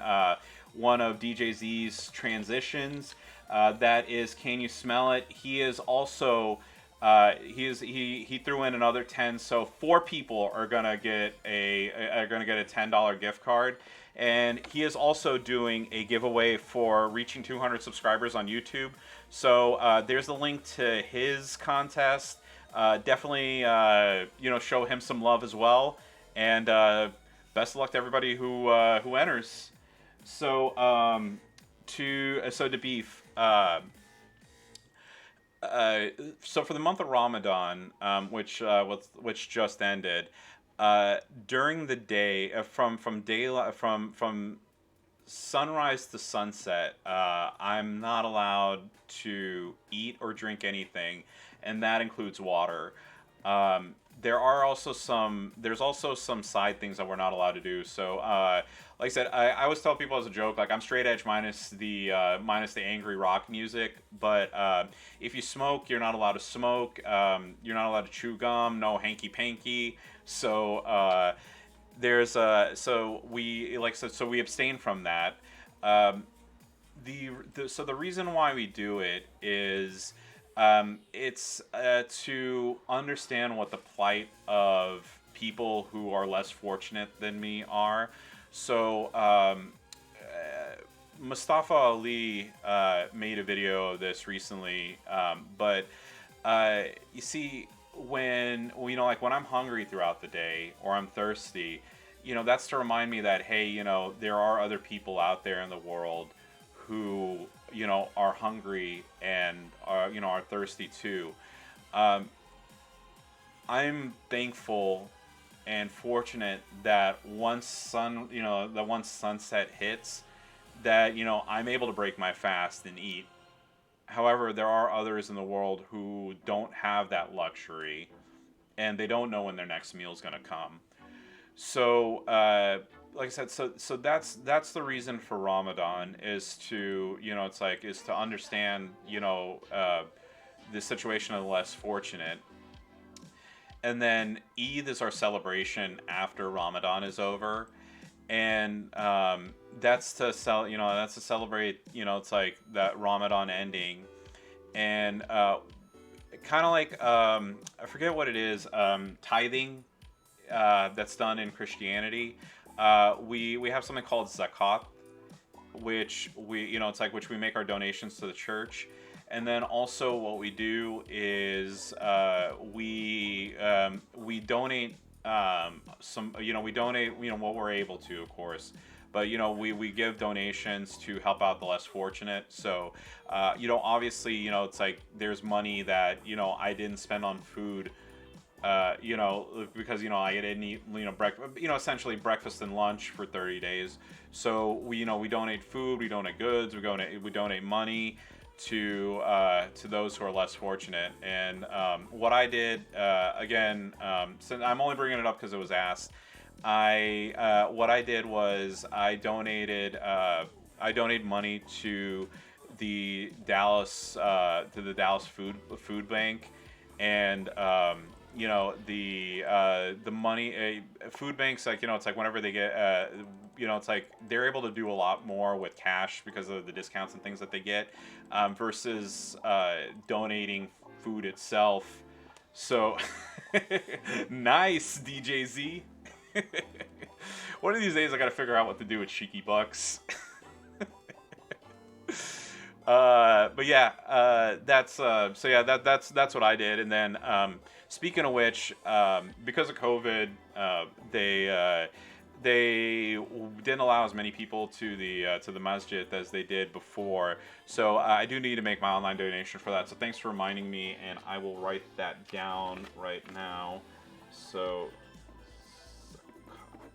one of DJ Z's transitions, that is Can You Smell It? He is also he threw in another 10, so four people are gonna get a $10 gift card. And he is also doing a giveaway for reaching 200 subscribers on YouTube. So there's the link to his contest. Definitely, show him some love as well. And best of luck to everybody who enters. So to beef. So for the month of Ramadan, which just ended. During the day, from sunrise to sunset, I'm not allowed to eat or drink anything, and that includes water. There's also some side things that we're not allowed to do. So, like I said, I always tell people as a joke, like I'm straight edge minus the angry rock music. But if you smoke, you're not allowed to smoke. You're not allowed to chew gum. No hanky panky. So so we abstain from that. So the reason why we do it is it's to understand what the plight of people who are less fortunate than me are. So Mustafa Ali made a video of this recently, but you see, when I'm hungry throughout the day or I'm thirsty, that's to remind me that, hey, there are other people out there in the world who are hungry and are thirsty too. I'm thankful and fortunate that once sunset hits, that I'm able to break my fast and eat. However, there are others in the world who don't have that luxury, and they don't know when their next meal is going to come. So, like I said, so that's the reason for Ramadan, is to is to understand the situation of the less fortunate. And then Eid is our celebration after Ramadan is over, and that's to celebrate that Ramadan ending, and kind of like I forget what it is, tithing that's done in Christianity. We have something called zakat, which which we make our donations to the church. And then also what we do is we donate we donate what we're able to, of course, but we give donations to help out the less fortunate. So obviously there's money that I didn't spend on food because I didn't eat breakfast, essentially breakfast and lunch for 30 days. So we donate food, we donate goods, we donate money to those who are less fortunate. And what I did, again, since I'm only bringing it up because it was asked, what I did was I donated money to the Dallas food bank. And the money, food banks, like it's like whenever they get it's like they're able to do a lot more with cash because of the discounts and things that they get, versus donating food itself. So nice, DJZ. One of these days I gotta figure out what to do with Shiki Bucks. But yeah, that's what I did. And then speaking of which, because of COVID, they didn't allow as many people to the masjid as they did before. So I do need to make my online donation for that. So thanks for reminding me, and I will write that down right now. So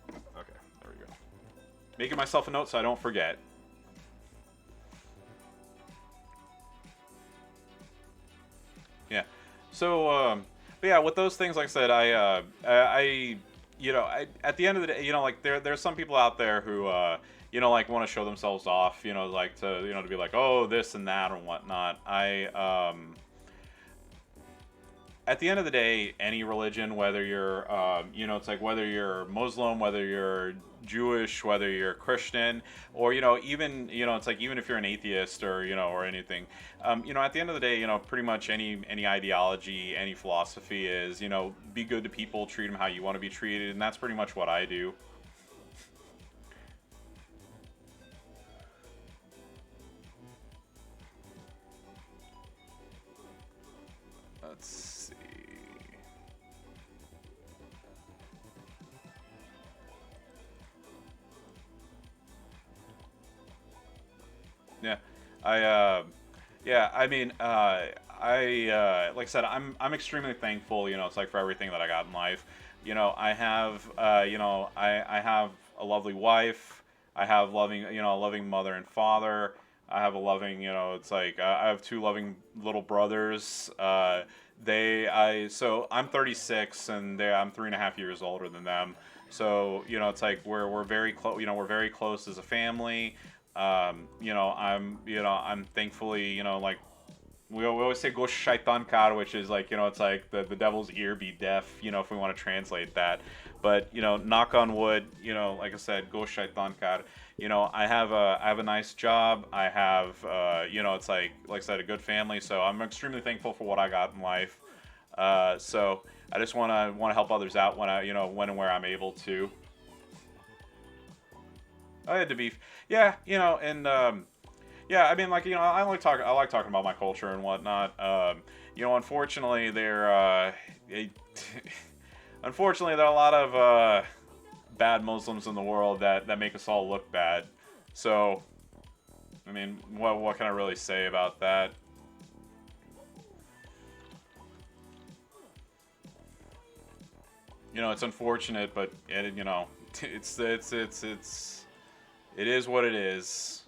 okay, there we go. Making myself a note so I don't forget. Yeah. So, but yeah, with those things, like I said, at the end of the day, like there's some people out there who, like want to show themselves off, like to be like, oh, this and that and whatnot. At the end of the day, any religion, whether you're, it's like whether you're Muslim, whether you're Jewish, whether you're Christian, or even it's like even if you're an atheist or or anything, at the end of the day, pretty much any ideology, any philosophy is be good to people, treat them how you want to be treated, and that's pretty much what I do. Let's see. Yeah, I mean, like I said, I'm extremely thankful. It's like for everything that I got in life. I have, I have a lovely wife. I have a loving mother and father. I have a loving, it's like I have two loving little brothers. So I'm 36 and I'm 3.5 years older than them. So it's like we're very close. We're very close as a family. I'm thankfully, like we always say, go shaitan kar, which is like, it's like the devil's ear be deaf, if we want to translate that. But, knock on wood, like I said, go shaitan kar. I have a nice job. I have, it's like I said, a good family. So I'm extremely thankful for what I got in life. So I just want to help others out when when and where I'm able to. I had to be, yeah, and yeah, I mean, like I like talking about my culture and whatnot. Unfortunately, unfortunately, there are a lot of bad Muslims in the world that make us all look bad. So, I mean, what can I really say about that? It's unfortunate, but it is what it is.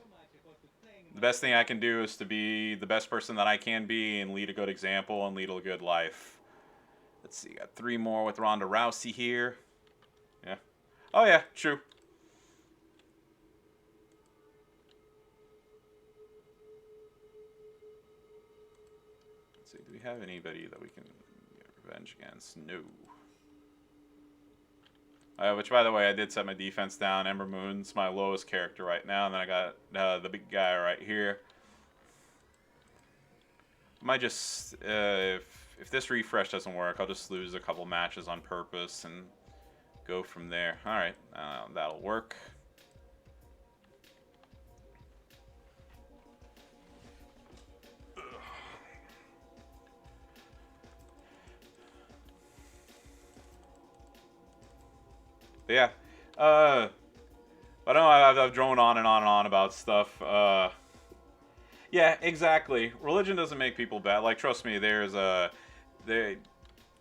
The best thing I can do is to be the best person that I can be and lead a good example and lead a good life. Let's see, got 3 more with Ronda Rousey here. Yeah. Oh yeah, true. Let's see, do we have anybody that we can get revenge against? No. Which, by the way, I did set my defense down. Ember Moon's my lowest character right now, and then I got the big guy right here. I might just, if this refresh doesn't work, I'll just lose a couple matches on purpose and go from there. All right, that'll work. But yeah, I know I've drone on and on and on about stuff. Yeah, exactly. Religion doesn't make people bad. Like, trust me,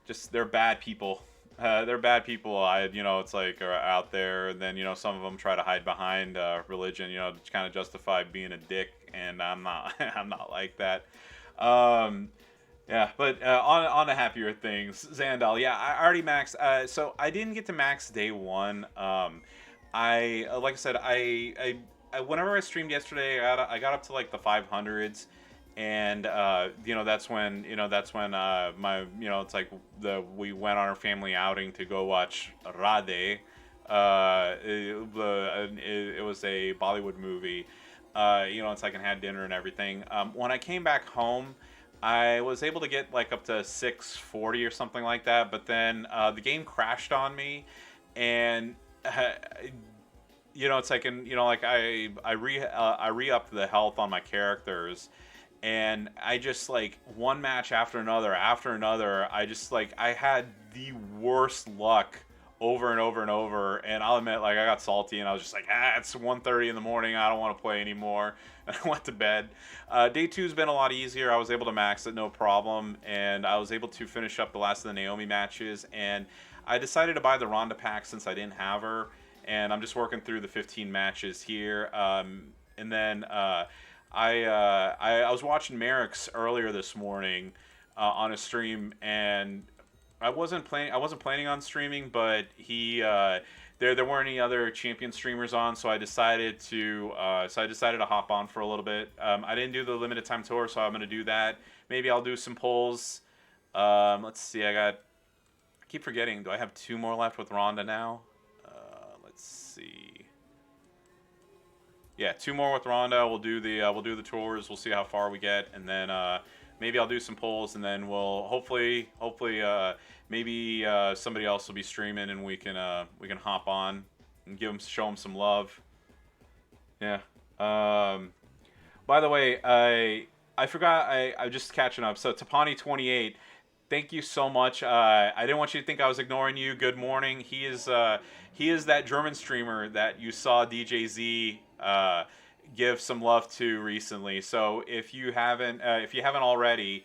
just they're bad people. They're bad people. It's like are out there, and then some of them try to hide behind religion, to kind of justify being a dick, and I'm not. I'm not like that. Yeah, but on to happier things, Xandal. Yeah, I already maxed. So I didn't get to max day one. Like I said, I whenever I streamed yesterday, I got up to like the 500s, and that's when my it's like we went on our family outing to go watch Rade. It was a Bollywood movie. It's like I had dinner and everything. When I came back home, I was able to get like up to 640 or something like that, but then the game crashed on me, and it's like I re-upped the health on my characters, and I just like one match after another. I just like I had the worst luck over and over and over, and I'll admit, like, I got salty and I was just like, it's 1:30 in the morning, I don't want to play anymore, and I went to bed. Day two's been a lot easier. I was able to max it no problem, and I was able to finish up the last of the Naomi matches, and I decided to buy the Ronda pack since I didn't have her, and I'm just working through the 15 matches here. And then I was watching Merrick's earlier this morning on a stream, and I wasn't planning on streaming, but there weren't any other champion streamers on, so I decided to hop on for a little bit. I didn't do the limited time tour, so I'm gonna do that. Maybe I'll do some polls. Let's see. I keep forgetting. Do I have 2 more left with Ronda now? Let's see. Yeah, 2 more with Ronda. We'll do the tours. We'll see how far we get, and then maybe I'll do some polls, and then we'll hopefully maybe somebody else will be streaming, and we can hop on and show them some love. Yeah. By the way, I forgot. I'm just catching up. So Tapani28, thank you so much. I didn't want you to think I was ignoring you. Good morning. He is that German streamer that you saw DJZ give some love to recently. So if you haven't already,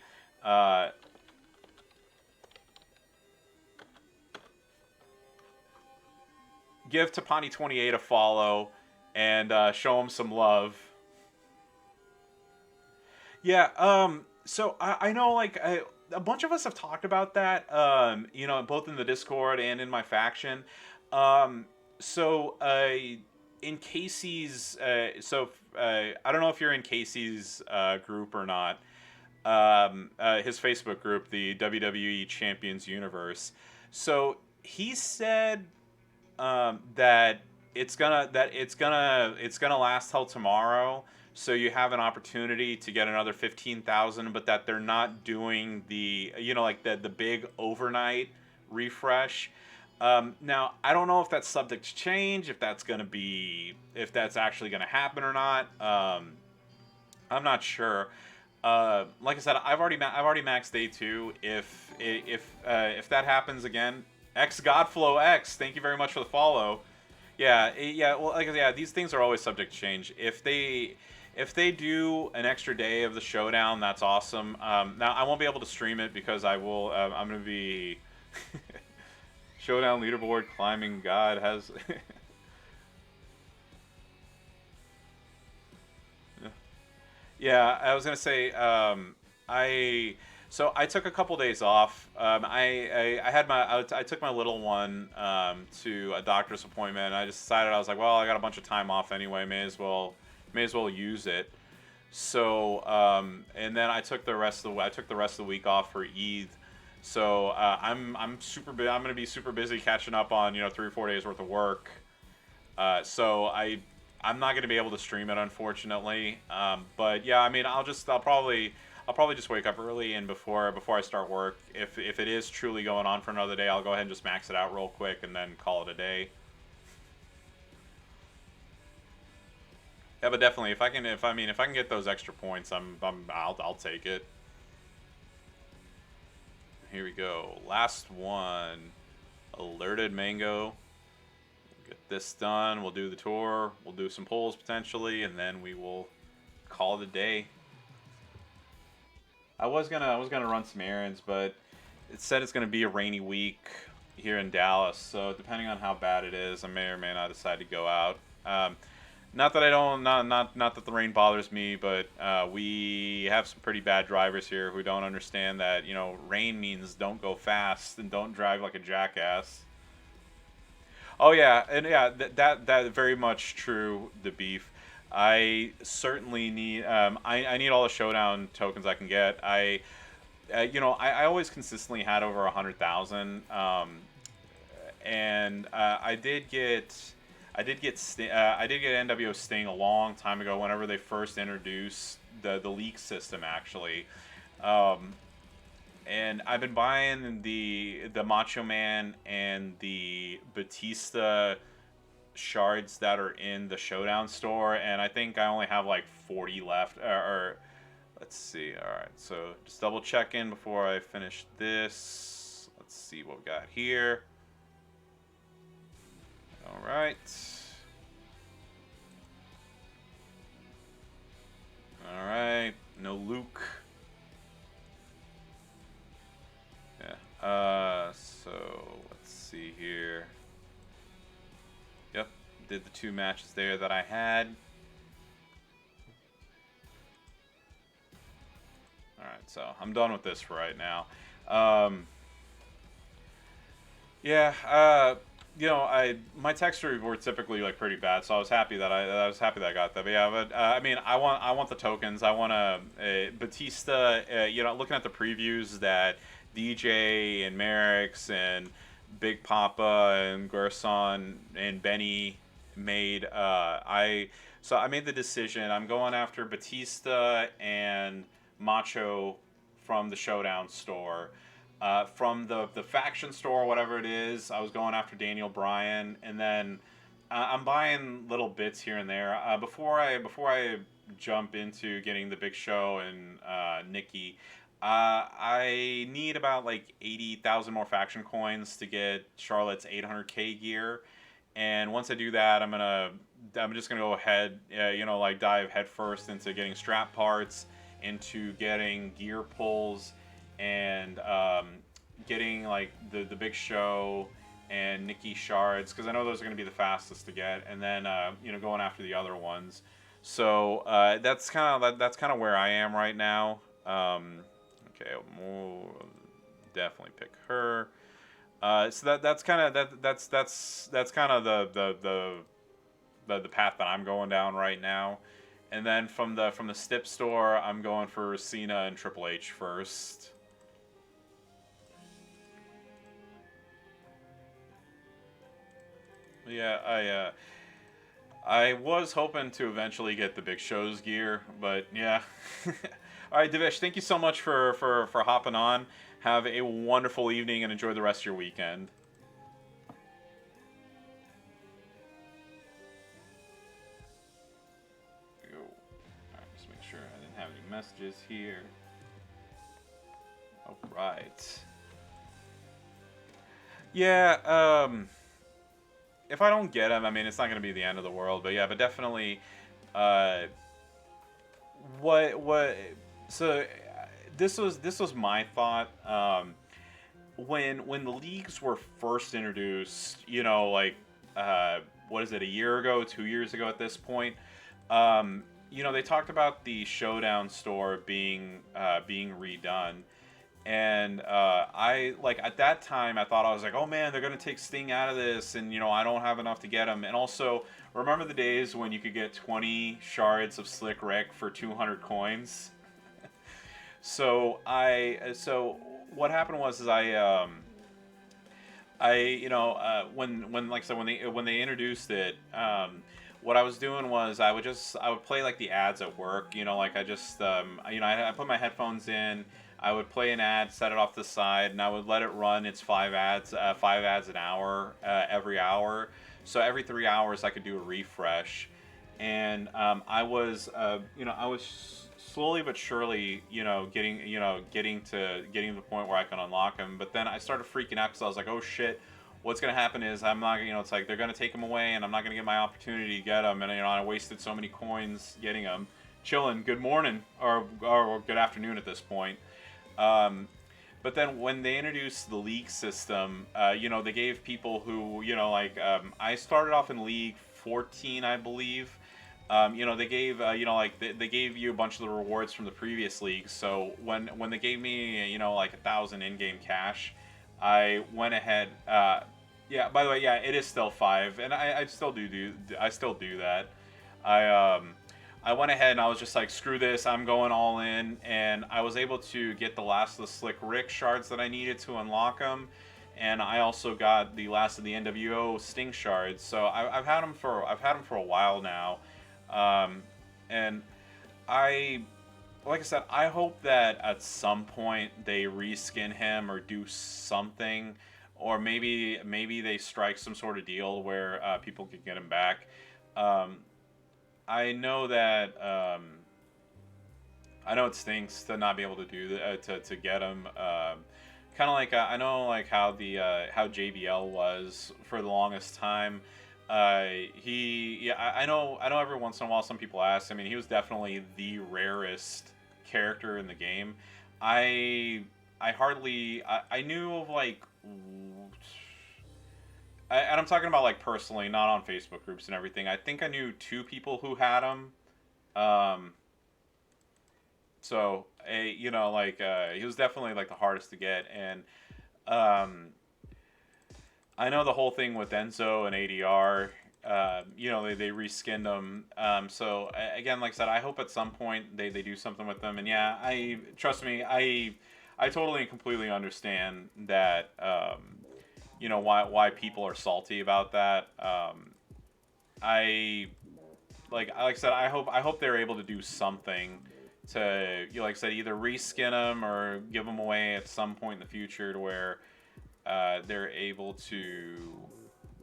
give Tapani28 a follow and show him some love. Yeah. So I know, like, a bunch of us have talked about that. Both in the Discord and in my faction. In Casey's, I don't know if you're in Casey's group or not. His Facebook group, the WWE Champions Universe. So he said that it's gonna last till tomorrow. So you have an opportunity to get another 15,000, but that they're not doing the the big overnight refresh. Now, I don't know if that's subject to change, if that's actually going to happen or not. I'm not sure. Like I said, I've already maxed day 2. If that happens again, X Godflow X, thank you very much for the follow. Yeah. Well, these things are always subject to change. If they do an extra day of the Showdown, that's awesome. Now I won't be able to stream it because I'm going to be. Showdown leaderboard climbing god has. Yeah, I was gonna say. I took a couple days off. I took my little one to a doctor's appointment. And I just decided, I was like, well, I got a bunch of time off anyway. May as well use it. So and then I took the rest of the week off for Eid. So I'm gonna be super busy catching up on 3 or 4 days worth of work. So I'm not gonna be able to stream it, unfortunately. But yeah, I mean, I'll probably just wake up early, and before I start work, if it is truly going on for another day, I'll go ahead and just max it out real quick and then call it a day. Yeah, but definitely, if I can get those extra points, I'll take it. Here we go. Last one. Alerted Mango. Get this done. We'll do the tour. We'll do some polls potentially, and then we will call it a day. I was gonna run some errands, but it said it's going to be a rainy week here in Dallas, so depending on how bad it is, I may or may not decide to go out. Not that I don't, not that the rain bothers me, but we have some pretty bad drivers here who don't understand that rain means don't go fast and don't drive like a jackass. Oh yeah, and yeah, that very much true. The beef. I certainly need. I need all the showdown tokens I can get. I always consistently had over 100,000. And I did get NWO Sting a long time ago. Whenever they first introduced the league system, actually. And I've been buying the Macho Man and the Batista shards that are in the Showdown store, and I think I only have like 40 left. Or let's see. All right, so just double checking before I finish this. Let's see what we got here. All right. All right. No Luke. Yeah. So let's see here. Yep. Did the 2 matches there that I had. All right. So I'm done with this for right now. Yeah. My texture were typically like pretty bad, so I was happy that I got that. But yeah, I mean, I want the tokens. I want Batista. Looking at the previews that DJ and Merrick's and Big Papa and Gerson and Benny made. I made the decision. I'm going after Batista and Macho from the Showdown store. From the faction store, whatever it is, I was going after Daniel Bryan, and then I'm buying little bits here and there. Before I jump into getting the Big Show and Nikki, I need about like 80,000 more faction coins to get Charlotte's 800K gear, and once I do that, I'm just gonna go ahead, dive headfirst into getting strap parts, into getting gear pulls, and getting like the Big Show and Nikki shards, because I know those are going to be the fastest to get, and then going after the other ones. So that's kind of where I am right now. Okay, we'll definitely pick her. So that's kind of the path that I'm going down right now. And then from the Stip store, I'm going for Cena and Triple H first. Yeah, I was hoping to eventually get the Big Show's gear, but yeah. All right, Devesh, thank you so much for hopping on. Have a wonderful evening and enjoy the rest of your weekend. Sure I didn't have any messages here. All right. Yeah, if I don't get him, I mean, it's not going to be the end of the world, but yeah, but definitely, so this was my thought, when the leagues were first introduced, what is it, a year ago, 2 years ago at this point, they talked about the Showdown store being redone, and I at that time I thought, I was like, oh man, they're gonna take Sting out of this, and I don't have enough to get him. And also, remember the days when you could get 20 shards of Slick Rick for 200 coins? So what happened was when they introduced it, what I was doing was I would play like the ads at work, I put my headphones in, I would play an ad, set it off to the side, and I would let it run its 5 ads an hour, every hour. So every 3 hours I could do a refresh, and I was slowly but surely, getting to the point where I can unlock him. But then I started freaking out because I was like, oh shit, what's gonna happen is I'm not, it's like they're gonna take him away, and I'm not gonna get my opportunity to get him, and I wasted so many coins getting him. Chillin', good morning or good afternoon at this point. But then when they introduced the league system, they gave people who, I started off in League 14, I believe. They gave, they gave you a bunch of the rewards from the previous leagues. So when they gave me, 1,000 in-game cash, I went ahead. Yeah. By the way, yeah, it is still 5, and I still do that. I went ahead and I was just like, screw this, I'm going all in, and I was able to get the last of the Slick Rick shards that I needed to unlock them, and I also got the last of the NWO Sting shards. So I've had them for a while now, and like I said, I hope that at some point they reskin him or do something, or maybe they strike some sort of deal where people can get him back. I know that I know it stinks to not be able to do that, to get him. Kind of like I know like how how JBL was for the longest time. I know every once in a while some people ask. I mean, he was definitely the rarest character in the game. I knew of like. And I'm talking about like personally, not on Facebook groups and everything. I think I knew 2 people who had him. So he was definitely like the hardest to get, and I know the whole thing with Enzo and ADR. They reskinned them. So again, like I said, I hope at some point they do something with them. And yeah, trust me, I totally and completely understand that. Why people are salty about that. Like I said, I hope they're able to do something to, like I said, either reskin them or give them away at some point in the future to where they're able to,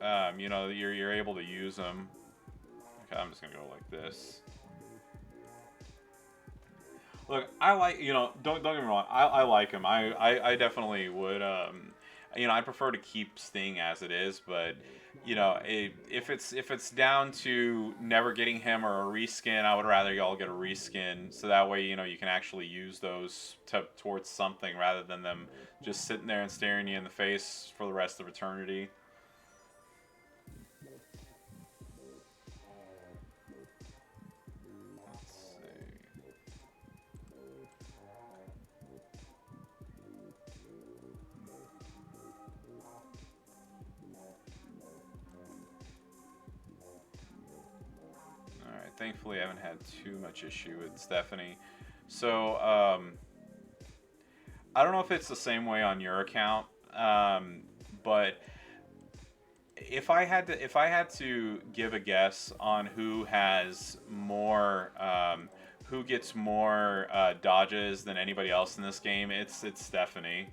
you're able to use them. Okay, I'm just gonna go like this. Look, I like, don't get me wrong, I like him. I definitely would. I prefer to keep Sting as it is, but if it's down to never getting him or a reskin, I would rather y'all get a reskin, so that way you can actually use those towards something rather than them just sitting there and staring you in the face for the rest of eternity. Thankfully, I haven't had too much issue with Stephanie. So, I don't know if it's the same way on your account, but if I had to give a guess on who has more, who gets more dodges than anybody else in this game, it's Stephanie.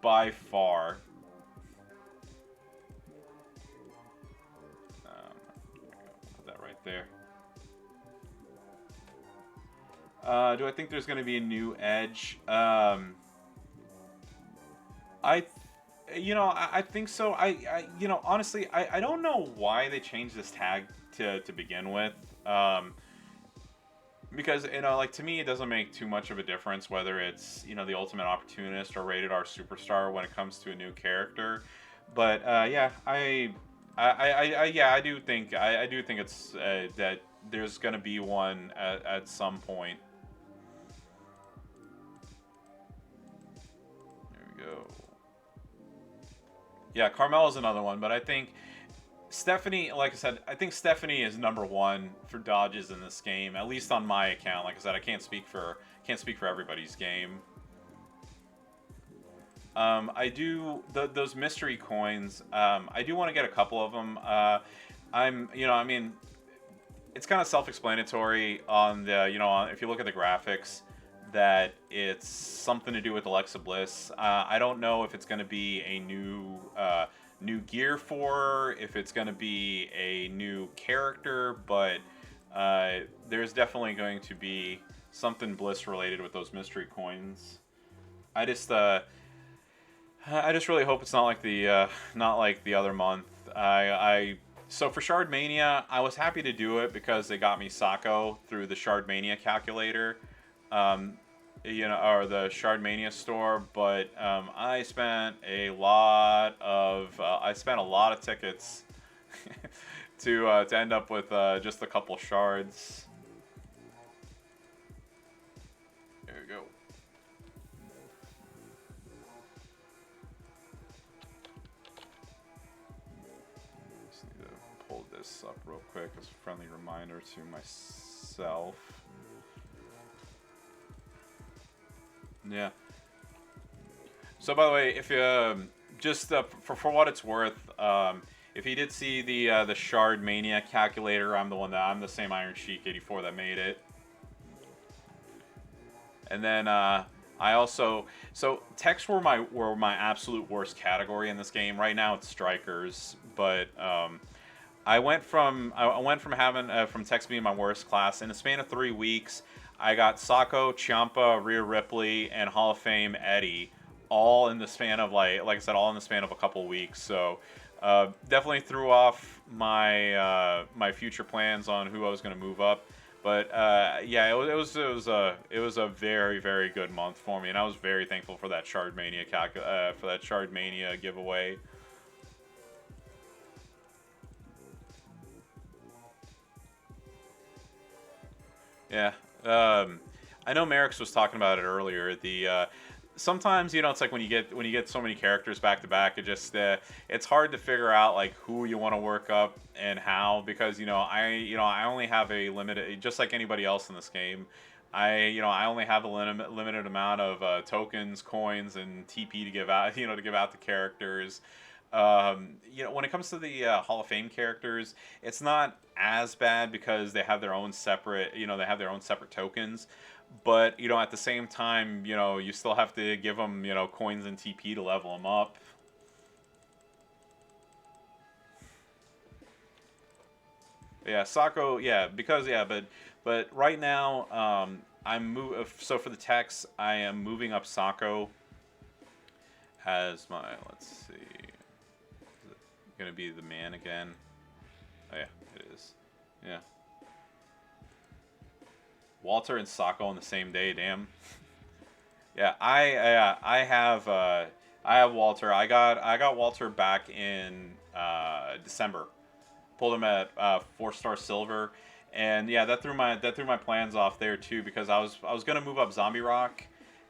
By far. There. Do I think there's going to be a new Edge? I think so. Honestly, I don't know why they changed this tag to begin with. Because to me, it doesn't make too much of a difference whether it's the Ultimate Opportunist or Rated R Superstar when it comes to a new character. But yeah, I do think it's that there's gonna be one at some point. There we go. Yeah, Carmella's another one, but I think Stephanie, like I said, I think Stephanie is number 1 for dodges in this game, at least on my account. Like I said, I can't speak for everybody's game. I do those mystery coins. I do want to get a couple of them. It's kind of self-explanatory on the, if you look at the graphics, that it's something to do with Alexa Bliss. I don't know if it's going to be a new gear for her, if it's going to be a new character, but there's definitely going to be something Bliss related with those mystery coins. I just really hope it's not like the other month. So for Shardmania, I was happy to do it because they got me Sako through the Shardmania calculator. or the Shardmania store, but I spent a lot of tickets to end up with just a couple shards. There we go. Just need to pull this up real quick as a friendly reminder to myself. Yeah. So by the way, if you just for what it's worth, if you did see the Shard Mania calculator, I'm the same Iron Sheik 84 that made it. And then I also techs were my absolute worst category in this game. Right now it's strikers, but I went from having from techs being my worst class in a span of 3 weeks. I got Sako, Ciampa, Rhea Ripley, and Hall of Fame Eddie, all in the span of like I said, all in the span of a couple weeks. So definitely threw off my my future plans on who I was going to move up. But yeah, it was a very, very good month for me, and I was very thankful for that Shardmania giveaway. Yeah. I know Merrick's was talking about it earlier. Sometimes it's like when you get so many characters back to back, it's hard to figure out like who you want to work up and how, because I only have a limited, just like anybody else in this game. I only have a limited amount of tokens, coins, and TP to give out to give out to characters. When it comes to the Hall of Fame characters, it's not as bad because they have their own separate tokens. But at the same time, you still have to give them coins and TP to level them up. Yeah, Sako. Yeah, but right now, so for the techs, I am moving up Sako as my, let's see, is it gonna be the man again? Oh yeah, it is. Yeah. Walter and Sako on the same day, damn. Yeah, I have Walter. I got Walter back in December. Pulled him at 4-star silver, and yeah, that threw my plans off there too, because I was gonna move up Zombie Rock,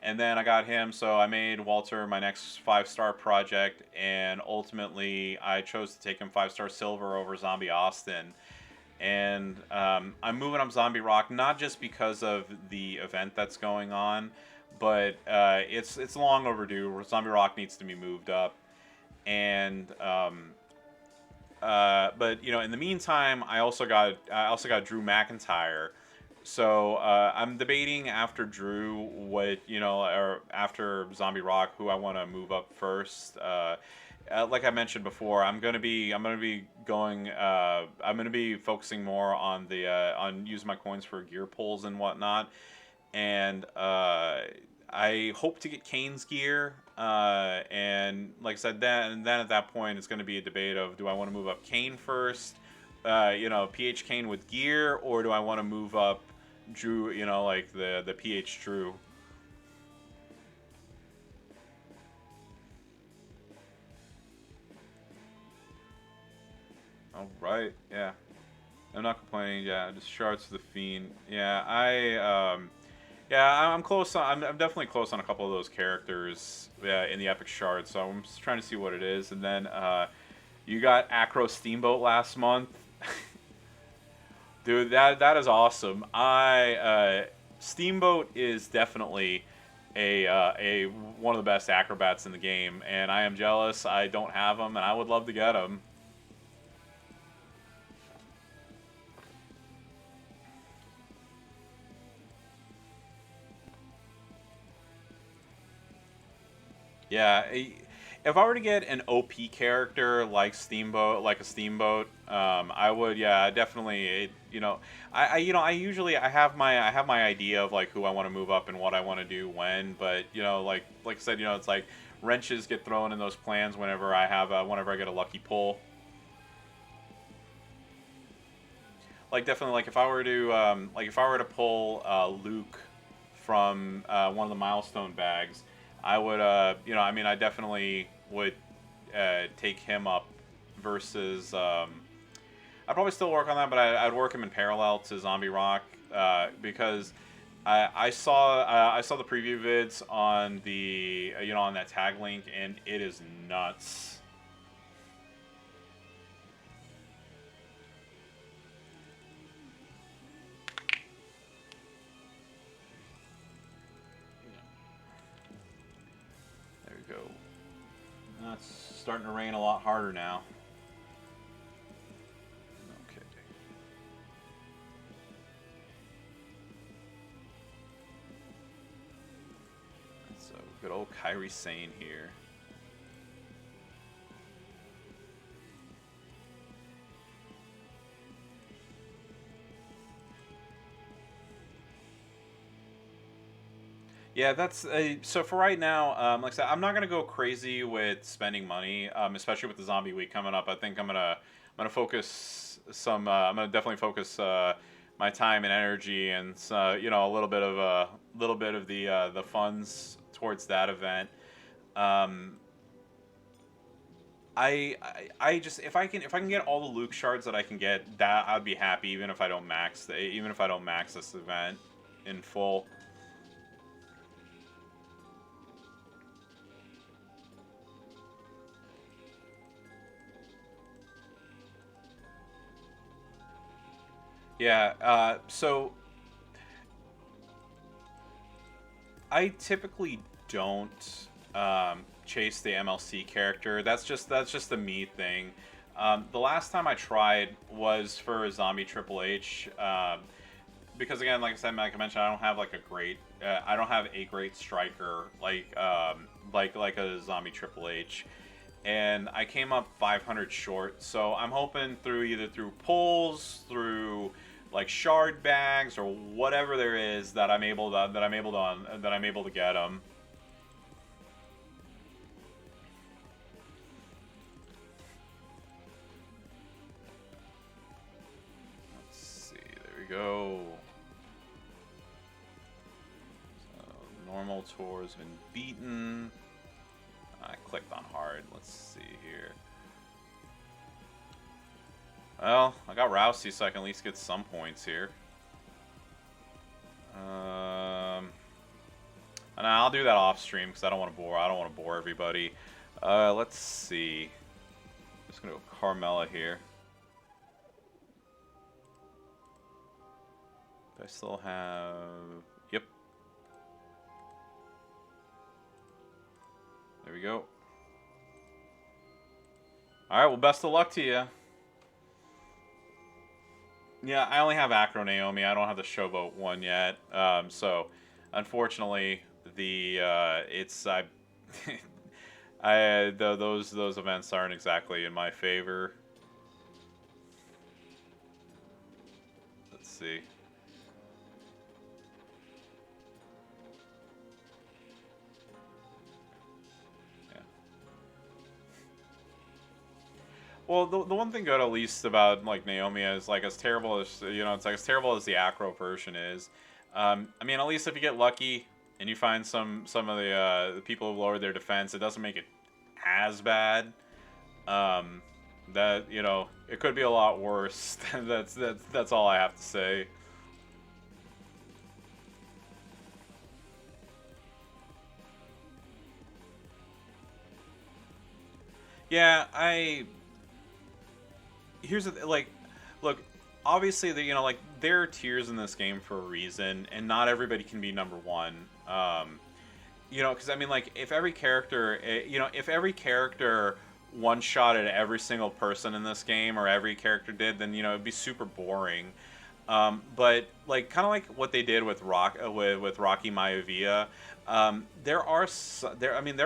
and then I got him, so I made Walter my next 5-star project, and ultimately I chose to take him 5-star silver over Zombie Austin. And I'm moving up Zombie Rock not just because of the event that's going on, but it's long overdue. Zombie Rock needs to be moved up, and but in the meantime, I also got Drew McIntyre. So I'm debating after Drew or after Zombie Rock who I want to move up first. Like I mentioned before, I'm gonna be focusing more on on using my coins for gear pulls and whatnot, and I hope to get Kane's gear. And like I said, then at that point it's going to be a debate of, do I want to move up Kane first, PH Kane with gear, or do I want to move up Drew, like the PH Drew. All right, yeah, I'm not complaining. Yeah, just shards to the fiend. Yeah, I'm close. I'm definitely close on a couple of those characters in the epic shard. So I'm just trying to see what it is. And then you got Acro Steamboat last month, dude. That is awesome. Steamboat is definitely a one of the best acrobats in the game, and I am jealous. I don't have him, and I would love to get him. Yeah, if I were to get an OP character like a Steamboat, I would. Yeah, definitely. I have my idea of like who I want to move up and what I want to do when, but like I said, it's like wrenches get thrown in those plans whenever I get a lucky pull. Like definitely, like if I were to pull Luke from one of the milestone bags, I would, I mean, I definitely would take him up versus. I'd probably still work on that, but I'd work him in parallel to Zombie Rock because I saw the preview vids on the on that tag link, and it is nuts. There we go. Now it's starting to rain a lot harder now. Okay. So good old Kairi Sane here. Yeah, that's so for right now. Like I said, I'm not gonna go crazy with spending money, especially with the zombie week coming up. I think I'm gonna focus some. I'm gonna definitely focus my time and energy and a little bit of the funds towards that event. Um, I just if I can get all the Luke shards that I can get, that I'd be happy even if I don't max this event in full. Yeah, so I typically don't chase the MLC character. That's just the me thing. The last time I tried was for Zombie Triple H, because again, like I mentioned, I don't have I don't have a great striker like a Zombie Triple H, and I came up 500 short. So I'm hoping either through pulls, through like shard bags or whatever there is that I'm able to get them. Let's see. There we go. So, normal tour's been beaten. I clicked on hard. Let's see here. Well, I got Rousey, so I can at least get some points here. And I'll do that off stream because I don't want to bore everybody. Let's see. Just gonna go Carmella here. Do I still have? Yep. There we go. All right. Well, best of luck to you. Yeah, I only have Acro Naomi. I don't have the Showboat one yet. So, unfortunately, it's those events aren't exactly in my favor. Let's see. Yeah. Well, the one thing good at least about like Naomi is like as terrible as it's like as terrible as the Acro version is. I mean, at least if you get lucky and you find some of the people who lowered their defense, it doesn't make it as bad. That it could be a lot worse. That's all I have to say. Yeah, here's like, look, obviously like there are tiers in this game for a reason, and not everybody can be number one. Because I mean, like if every character one shotted every single person in this game, or every character did, then it'd be super boring. But like kind of like what they did with with Rocky Maivia, there are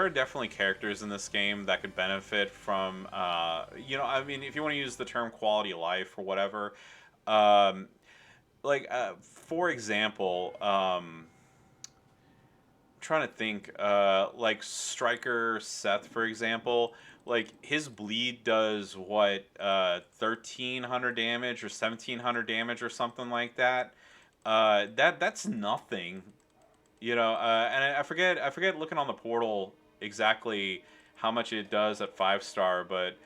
definitely characters in this game that could benefit from I mean if you want to use the term quality of life or whatever, for example, trying to think, like Striker Seth, for example, like his bleed does what, 1,300 damage or 1,700 damage or something like that. That's nothing. And I forget looking on the portal exactly how much it does at 5 star, but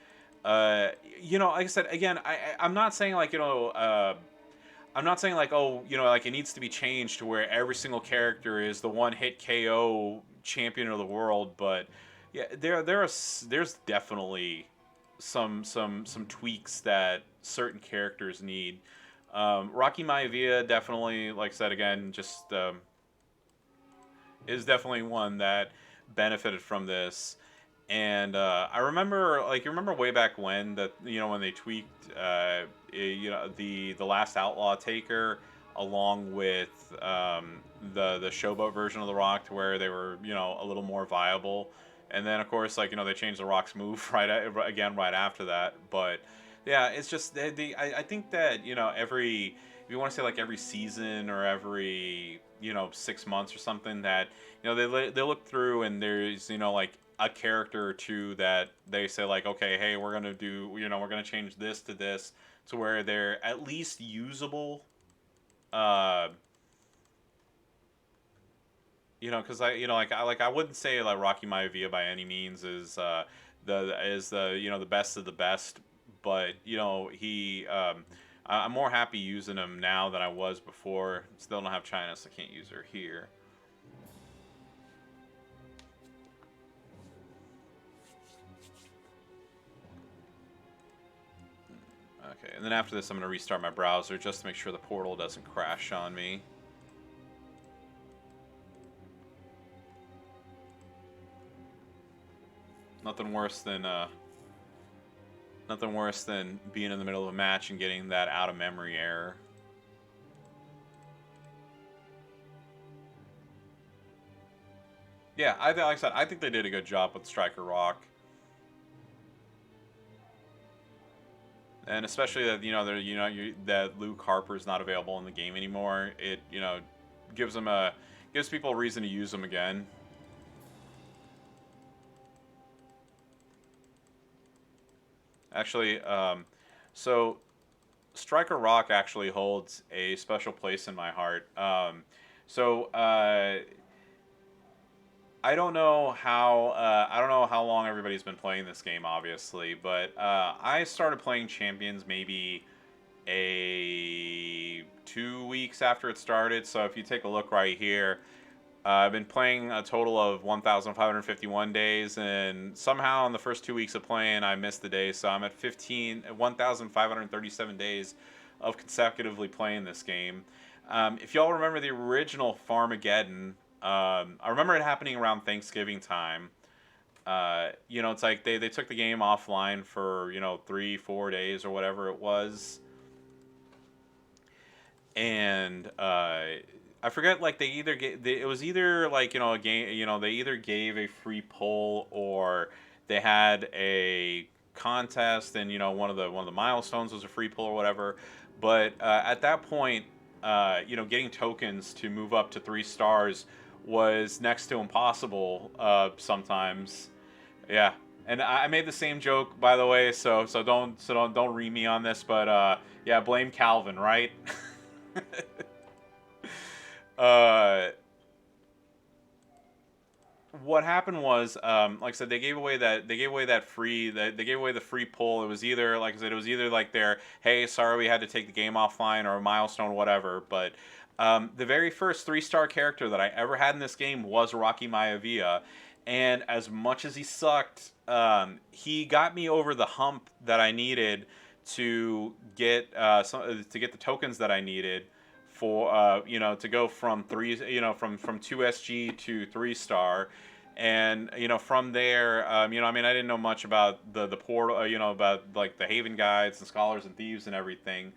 like I said again, I'm not saying like I'm not saying like, oh, like it needs to be changed to where every single character is the one hit KO champion of the world, but yeah, there's definitely some tweaks that certain characters need. Rocky Maivia definitely, like I said again, just is definitely one that benefited from this. And I remember, like, you remember way back when that when they tweaked, the last Outlaw Taker along with the Showboat version of the Rock to where they were a little more viable. And then of course like they changed the Rock's move again right after that. But yeah, it's just I think that every if you want to say like every season or every 6 months or something that they look through and there's like a character or two that they say like, okay, hey, we're gonna do we're gonna change this to this to where they're at least usable. uh because I wouldn't say like Rocky Maivia by any means is the best of the best, but I'm more happy using him now than I was before. Still don't have China, so I can't use her here. Okay, and then after this, I'm going to restart my browser just to make sure the portal doesn't crash on me. Nothing worse than being in the middle of a match and getting that out of memory error. Yeah, like I said, I think they did a good job with Striker Rock. And especially that that Luke Harper's not available in the game anymore. It gives people a reason to use him again. Actually, so Striker Rock actually holds a special place in my heart. So I don't know how long everybody's been playing this game, obviously, but I started playing Champions maybe 2 weeks after it started. So if you take a look right here, I've been playing a total of 1,551 days, and somehow in the first 2 weeks of playing, I missed the day. So I'm at 1,537 days of consecutively playing this game. If y'all remember the original Farmageddon, I remember it happening around Thanksgiving time. It's like they took the game offline for 3-4 days or whatever it was, and I forget, like they either it was either like a game, they either gave a free poll or they had a contest, and one of the milestones was a free poll or whatever. But at that point, getting tokens to move up to 3 stars was next to impossible sometimes. Yeah, and I made the same joke, by the way, so don't read me on this, but yeah, blame Calvin, right? uh, what happened was, like I said, they gave away the free poll. It was either, like I said, it was either like their, hey, sorry, we had to take the game offline, or a milestone, or whatever. But the very first 3 star character that I ever had in this game was Rocky Maivia, and as much as he sucked, he got me over the hump that I needed to get to get the tokens that I needed for to go from from 2 SG to 3 star. And from there, I mean, I didn't know much about the portal, about like the Haven guides and scholars and thieves and everything,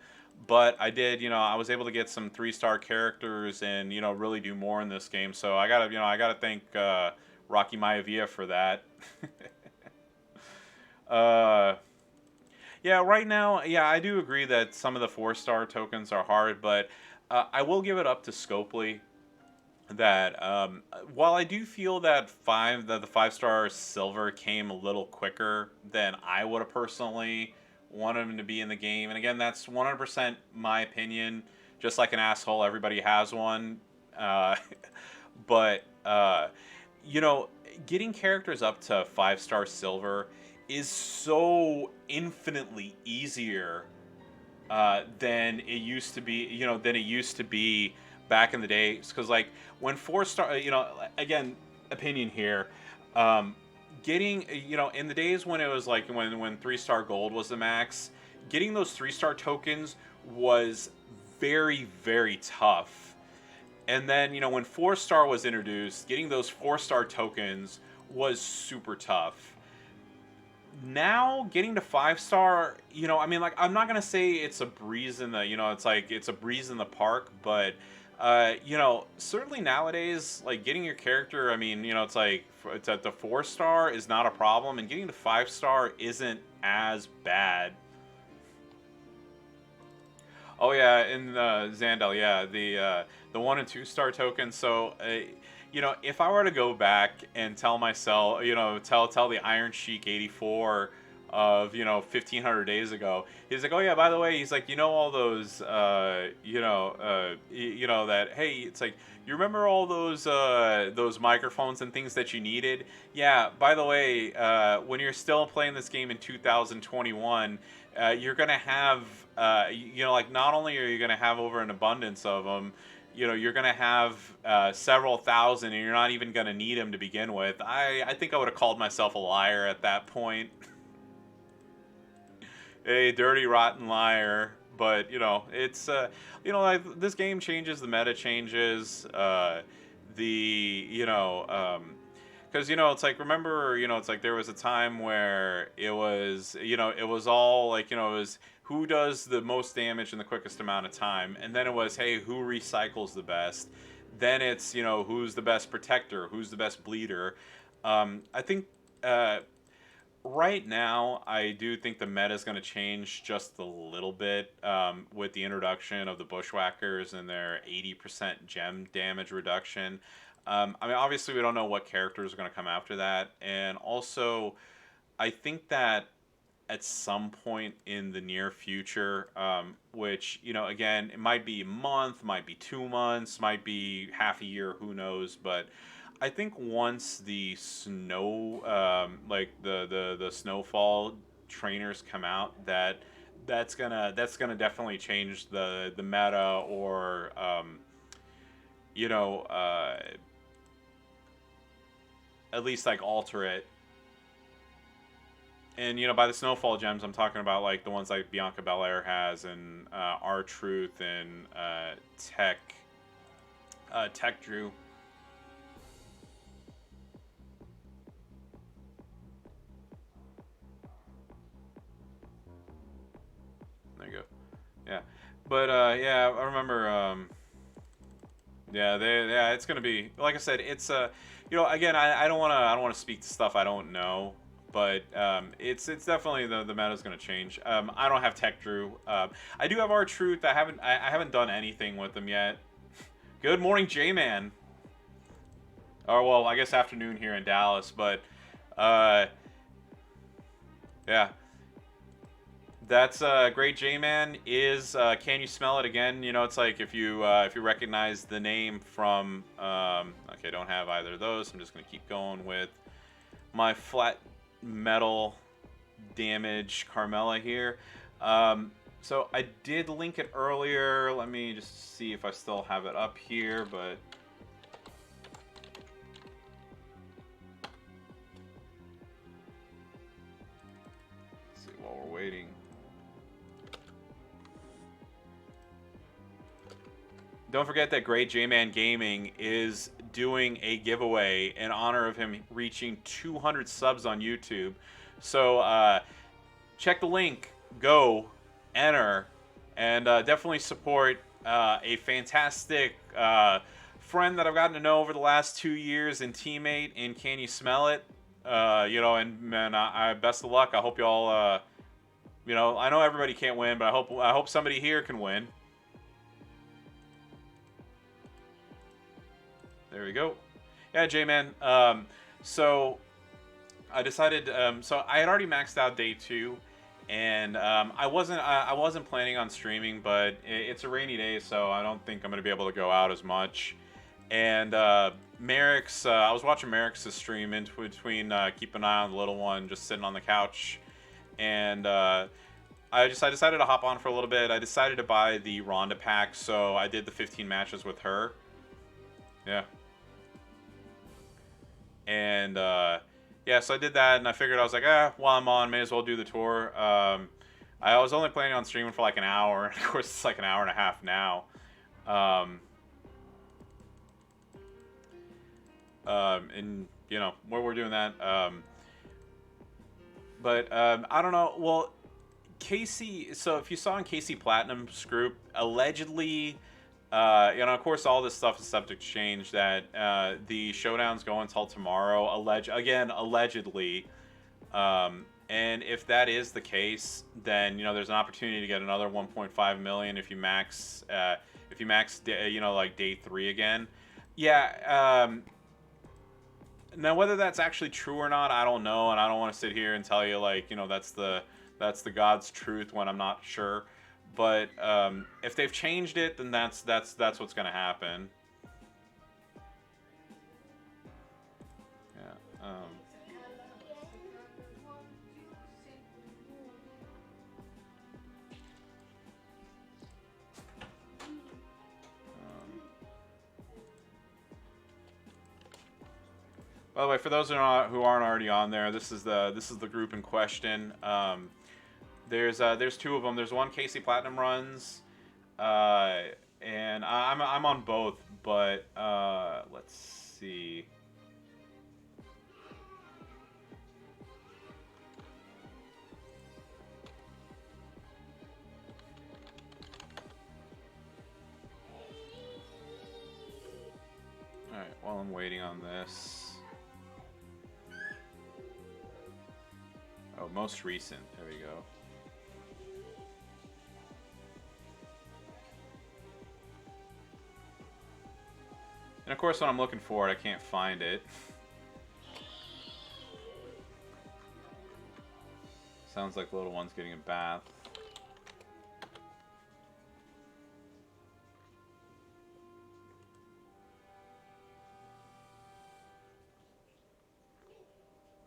but I did, I was able to get some 3 star characters and really do more in this game. So I gotta thank Rocky Maivia for that. uh yeah, right now, yeah, I do agree that some of the 4 star tokens are hard, but I will give it up to Scopely that while I do feel that the 5 star silver came a little quicker than I would have personally wanted him to be in the game, and again, that's 100% my opinion. Just like an asshole, everybody has one. Uh, but you know, getting characters up to 5-star silver is so infinitely easier than it used to be. You know, than it used to be back in the days. Because like when 4-star, you know, again, opinion here. Um, Getting, you know, in the days when it was like when 3-star gold was the max, getting those 3-star tokens was very tough. And then, you know, when 4-star was introduced, getting those 4-star tokens was super tough. Now, getting to 5-star, you know, I mean, like, I'm not going to say it's a breeze in the, you know, it's like, it's a breeze in the park, but, you know, certainly nowadays, like, getting your character, I mean, you know, it's like, it's at the 4-star is not a problem, and getting to 5-star isn't as bad. Oh yeah, in Zandel, yeah, the 1 and 2-star tokens. So, you know, if I were to go back and tell myself, you know, tell the Iron Sheik 84 of, you know, 1500 days ago, he's like, oh yeah, by the way, he's like, you know, all those, you know that, hey, it's like, you remember all those microphones and things that you needed? Yeah, by the way, when you're still playing this game in 2021, you're gonna have, you know, like, not only are you gonna have over an abundance of them, you know, you're gonna have several thousand, and you're not even gonna need them to begin with. I think I would have called myself a liar at that point. A dirty, rotten liar. But you know, it's you know, like, this game changes, the meta changes, the you know. Because, you know, it's like, remember, you know, it's like there was a time where it was, you know, it was all like, you know, it was who does the most damage in the quickest amount of time, and then it was, hey, who recycles the best. Then it's, you know, who's the best protector, who's the best bleeder. I think right now, I do think the meta is going to change just a little bit with the introduction of the Bushwhackers and their 80% gem damage reduction. I mean, obviously, we don't know what characters are going to come after that. And also, I think that at some point in the near future, which, you know, again, it might be a month, might be 2 months, might be half a year, who knows. But I think once the snow, like the snowfall trainers come out, that's gonna definitely change the meta, or you know, at least like alter it. And you know, by the snowfall gems, I'm talking about like the ones like Bianca Belair has, and R-Truth, and Tech Drew. There you go. Yeah, but yeah, I remember. Yeah, yeah, it's gonna be, like I said, it's you know, again, I don't wanna speak to stuff I don't know, but it's definitely the meta's gonna change. I don't have Tech Drew. I do have R-Truth. I haven't done anything with them yet. Good morning, J-Man. Or well, I guess afternoon here in Dallas, but yeah. That's great. J-Man is Can You Smell It Again? You know, it's like if you recognize the name from okay, don't have either of those. I'm just gonna keep going with my flat metal damage Carmella here. So I did link it earlier. Let me just see if I still have it up here, but let's see while we're waiting. Don't forget that Great J-Man Gaming is doing a giveaway in honor of him reaching 200 subs on YouTube. So check the link, go, enter, and definitely support a fantastic friend that I've gotten to know over the last 2 years, and teammate in Can You Smell It? You know, and I best of luck. I hope y'all, you know, I know everybody can't win, but I hope somebody here can win. There we go. Yeah, J-Man. So I decided. So I had already maxed out day 2, and I wasn't planning on streaming, but it's a rainy day, so I don't think I'm gonna be able to go out as much. And Merrick's. I was watching Merrick's stream in between keeping an eye on the little one, just sitting on the couch, and I decided to hop on for a little bit. I decided to buy the Ronda pack, so I did the 15 matches with her. Yeah. And yeah, so I did that, and I figured I was like, while I'm on, may as well do the tour. I was only planning on streaming for like an hour, and of course it's like an hour and a half now. And you know, where we're doing that. But I don't know. Well, Casey. So if you saw in Casey Platinum's group, allegedly, you know, of course, all this stuff is subject to change. That the showdowns go until tomorrow. Allegedly. And if that is the case, then you know there's an opportunity to get another 1.5 million if you max, you know, like day 3 again. Yeah. Now whether that's actually true or not, I don't know, and I don't want to sit here and tell you like, you know, that's the God's truth when I'm not sure. But if they've changed it, then that's what's gonna happen. Yeah. By the way, for those who aren't already on there, this is the group in question. There's 2 of them. There's one Casey Platinum runs, and I'm on both. But let's see. All right. While I'm waiting on this. Oh, most recent. There we go. And of course, when I'm looking for it, I can't find it. Sounds like the little one's getting a bath.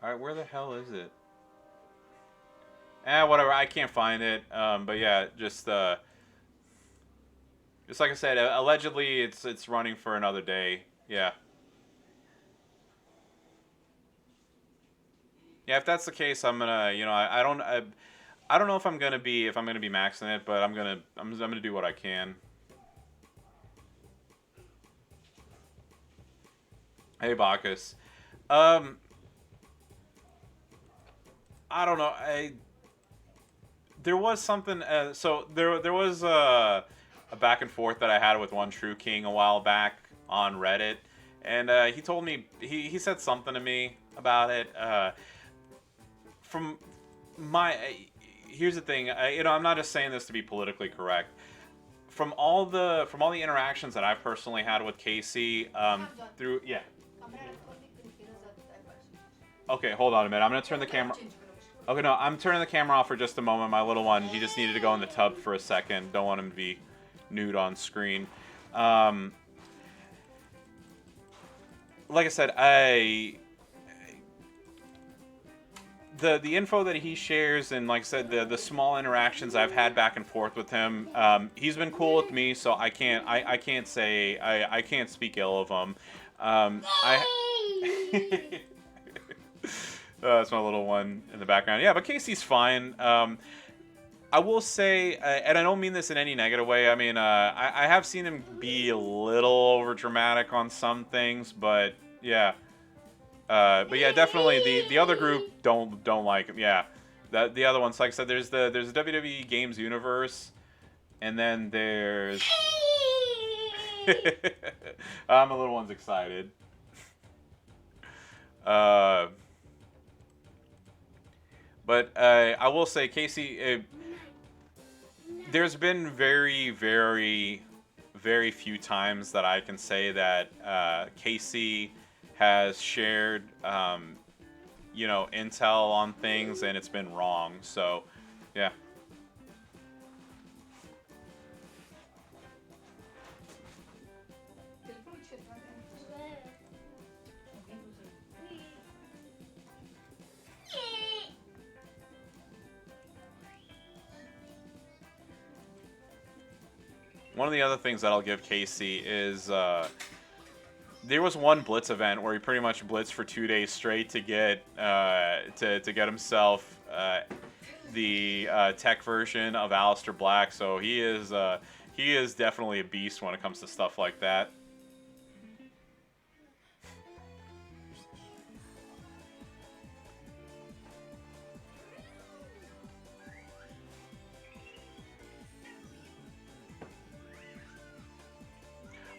Alright, where the hell is it? Whatever, I can't find it. But yeah, just like I said, allegedly it's running for another day. Yeah. Yeah, if that's the case, I'm gonna, you know, I don't know if I'm gonna be maxing it, but I'm gonna do what I can. Hey, Bacchus. I don't know. There was something. So there was a back and forth that I had with One True King a while back on Reddit, and he told me he said something to me about it. From my here's the thing. You know, I'm not just saying this to be politically correct. From all the interactions that I've personally had with Casey, through yeah. Okay, hold on a minute. I'm gonna turn the camera. Okay, no, I'm turning the camera off for just a moment. My little one, he just needed to go in the tub for a second. Don't want him to be nude on screen. Like I said, the info that he shares, and like I said, the small interactions I've had back and forth with him, he's been cool with me, so I can't speak ill of him. That's my little one in the background. Yeah, but Casey's fine. I will say, and I don't mean this in any negative way. I mean, I have seen him be a little over dramatic on some things, but yeah. But yeah, definitely the other group don't like him. Yeah, the other ones, like I said, there's the WWE Games Universe, and then there's. My little one's excited. But I will say, Casey, there's been very, very, very few times that I can say that Casey has shared, you know, intel on things and it's been wrong. So, yeah. one of the other things that I'll give Casey is there was one Blitz event where he pretty much blitzed for 2 days straight to get to get himself the tech version of Aleister Black. So he is definitely a beast when it comes to stuff like that.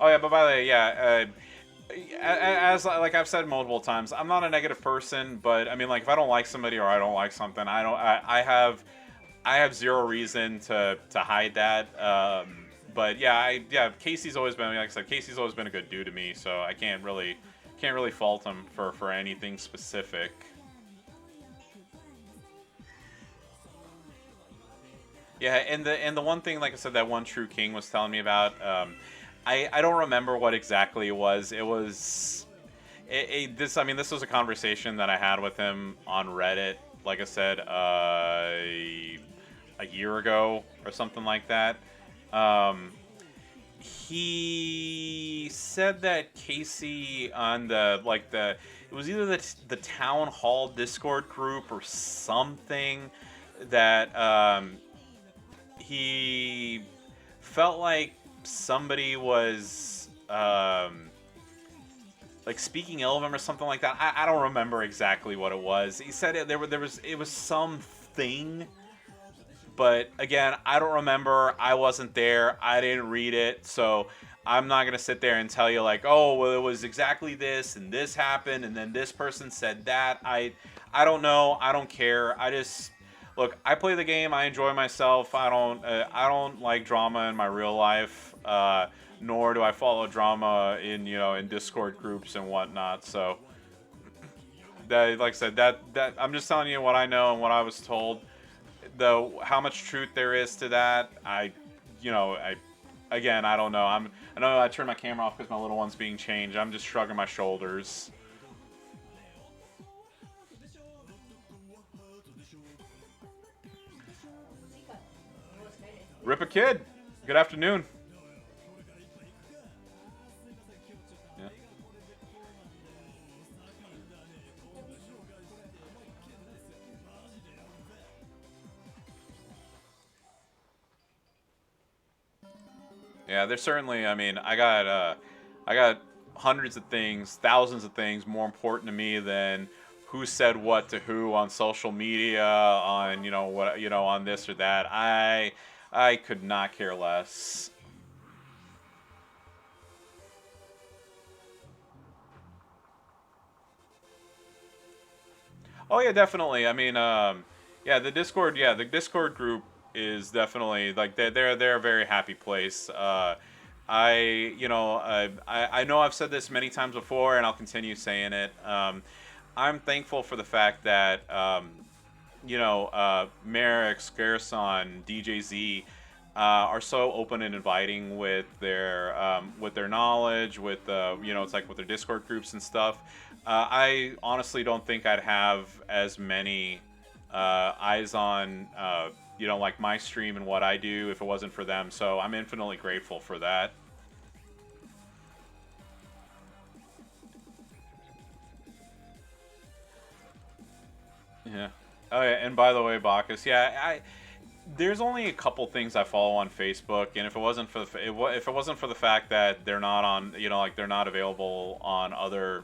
Oh yeah, but by the way, yeah, as like I've said multiple times, I'm not a negative person, but I mean, like if I don't like somebody or I don't like something, I have zero reason to hide that. But yeah, Casey's always been, like I said, Casey's always been a good dude to me, so I can't really fault him for anything specific. Yeah, and the one thing, like I said, that one True King was telling me about, I don't remember what exactly it was. It was this. I mean, this was a conversation that I had with him on Reddit. Like I said, a year ago or something like that. He said that Casey on it was either the town hall Discord group or something that he felt like somebody was like speaking ill of him or something like that. I don't remember exactly what it was. He said it was something, but again, I don't remember. I wasn't there. I didn't read it, so I'm not gonna sit there and tell you like, oh, well, it was exactly this and this happened and then this person said that. I don't know. I don't care. I just look. I play the game. I enjoy myself. I don't like drama in my real life. Nor do I follow drama in Discord groups and whatnot. So that, like I said, that I'm just telling you what I know and what I was told. Though how much truth there is to that, again, I don't know. I know I turned my camera off because my little one's being changed. I'm just shrugging my shoulders. Rip a Kid. Good afternoon. Yeah. Yeah, there's certainly. I mean, I got hundreds of things, thousands of things more important to me than who said what to who on social media, on what on this or that. I could not care less. Oh yeah, definitely. I mean, yeah, the Discord group is definitely like they're a very happy place. I know I've said this many times before, and I'll continue saying it. I'm thankful for the fact that Merrick, Garrison, DJZ are so open and inviting with their knowledge, with it's like with their Discord groups and stuff. I honestly don't think I'd have as many eyes on like my stream and what I do if it wasn't for them. So I'm infinitely grateful for that. Yeah. Oh yeah, and by the way, Bacchus, there's only a couple things I follow on Facebook, and if it wasn't for if it wasn't for the fact that they're not on, like they're not available on other,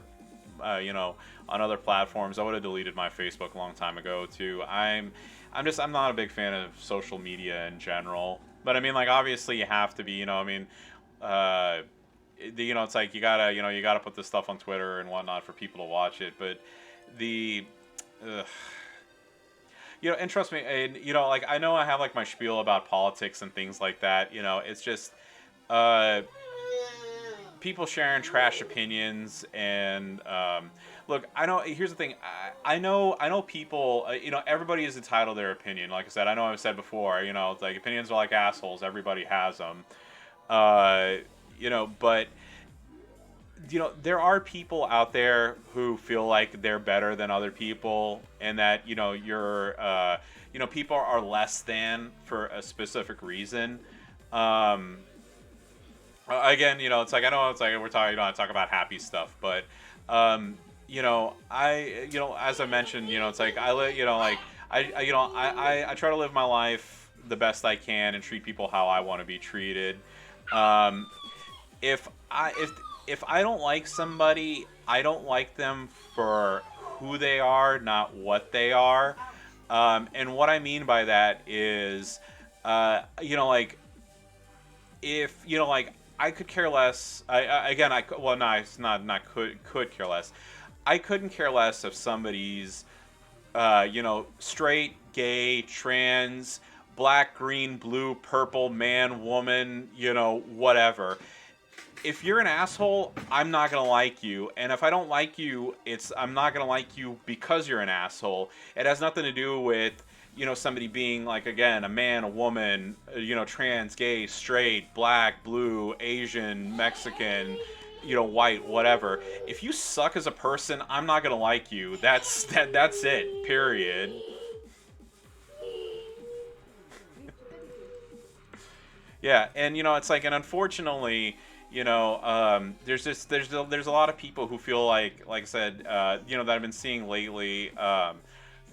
on other platforms, I would have deleted my Facebook a long time ago too. I'm not a big fan of social media in general, but I mean, like obviously you have to be, it's like you gotta put this stuff on Twitter and whatnot for people to watch it, but the. Ugh. And trust me, and like I know I have like my spiel about politics and things like that. It's just people sharing trash opinions, and look, I know. Here's the thing, I know people. Everybody is entitled to their opinion. Like I said, I know I've said before. It's like opinions are like assholes. Everybody has them. But there are people out there who feel like they're better than other people, and that people are less than for a specific reason. again, it's like I know it's like we're talking, I talk about happy stuff, but as I mentioned, it's like I let, like I try to live my life the best I can and treat people how I want to be treated. Um, if I don't like somebody, I don't like them for who they are, not what they are. And what I mean by that is, like if like I could care less. Again, well, no, it's not could care less. I couldn't care less if somebody's straight, gay, trans, black, green, blue, purple, man, woman, whatever. If you're an asshole, I'm not gonna like you, and if I don't like you, I'm not gonna like you because you're an asshole. It has nothing to do with somebody being like, again, a man, a woman, trans, gay, straight, black, blue, Asian, Mexican, white, whatever. If you suck as a person, I'm not gonna like you. That's it. Period. Yeah, and it's like, and unfortunately, there's a lot of people who feel like I said, that I've been seeing lately,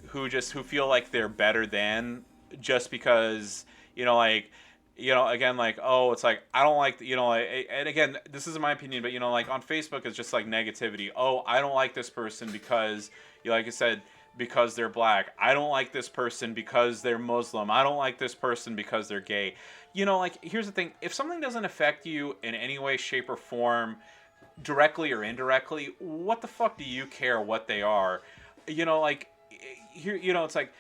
who feel like they're better than, just because, like, again, like, oh, it's like I don't like, and again, this is my opinion, but like on Facebook, it's just like negativity. Oh, I don't like this person because, like I said, because they're black. I don't like this person because they're Muslim. I don't like this person because they're gay. Like, here's the thing. If something doesn't affect you in any way, shape, or form, directly or indirectly, what the fuck do you care what they are? Like, here, it's like,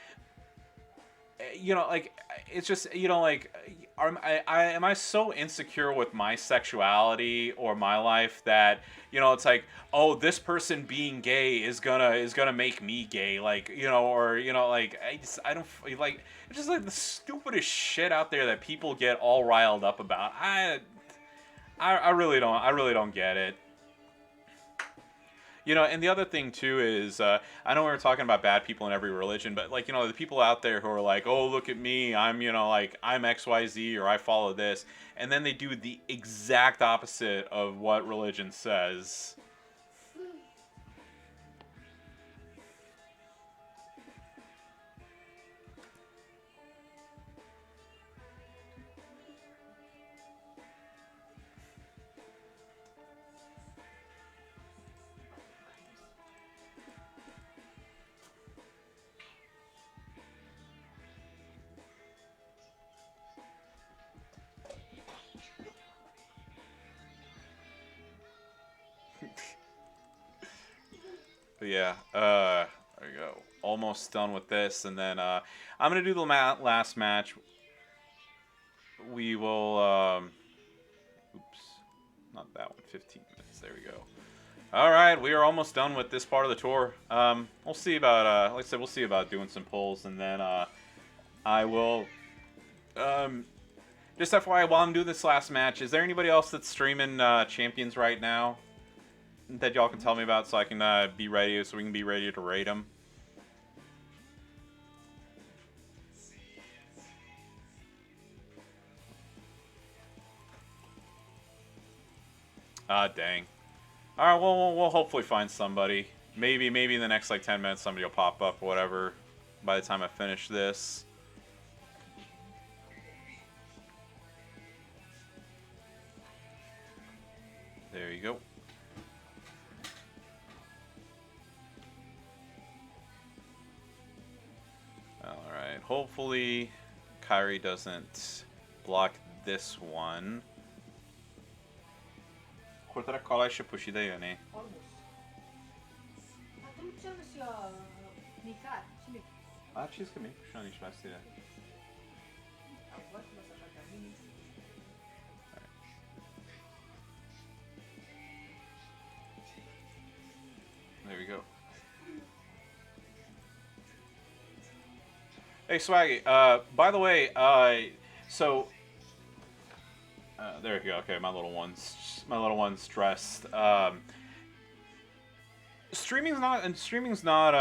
like, it's just, like, am I so insecure with my sexuality or my life that, it's like, oh, this person being gay is gonna make me gay, like, or, like, I don't, like, it's just like the stupidest shit out there that people get all riled up about. I really don't get it. And the other thing too is, I know we were talking about bad people in every religion, but like, the people out there who are like, oh, look at me, I'm, like, I'm XYZ, or I follow this, and then they do the exact opposite of what religion says. But yeah, there we go. Almost done with this, and then I'm gonna do the last match. We will. Oops, not that one. 15 minutes. There we go. All right, we are almost done with this part of the tour. We'll see about. Like I said, we'll see about doing some polls, and then I will. Just FYI, while I'm doing this last match, is there anybody else that's streaming champions right now that y'all can tell me about, so I can be ready, so we can be ready to rate them? Ah, dang. All right, well, we'll hopefully find somebody. Maybe in the next like 10 minutes, somebody will pop up or whatever. By the time I finish this. There you go. Alright, hopefully Kyrie doesn't block this one. これから可愛いし欲しいだよね。Ah, čísky mi, už ani šťastie. There we go. Hey, Swaggy. By the way, so there we go. Okay, my little one's stressed. Streaming's not.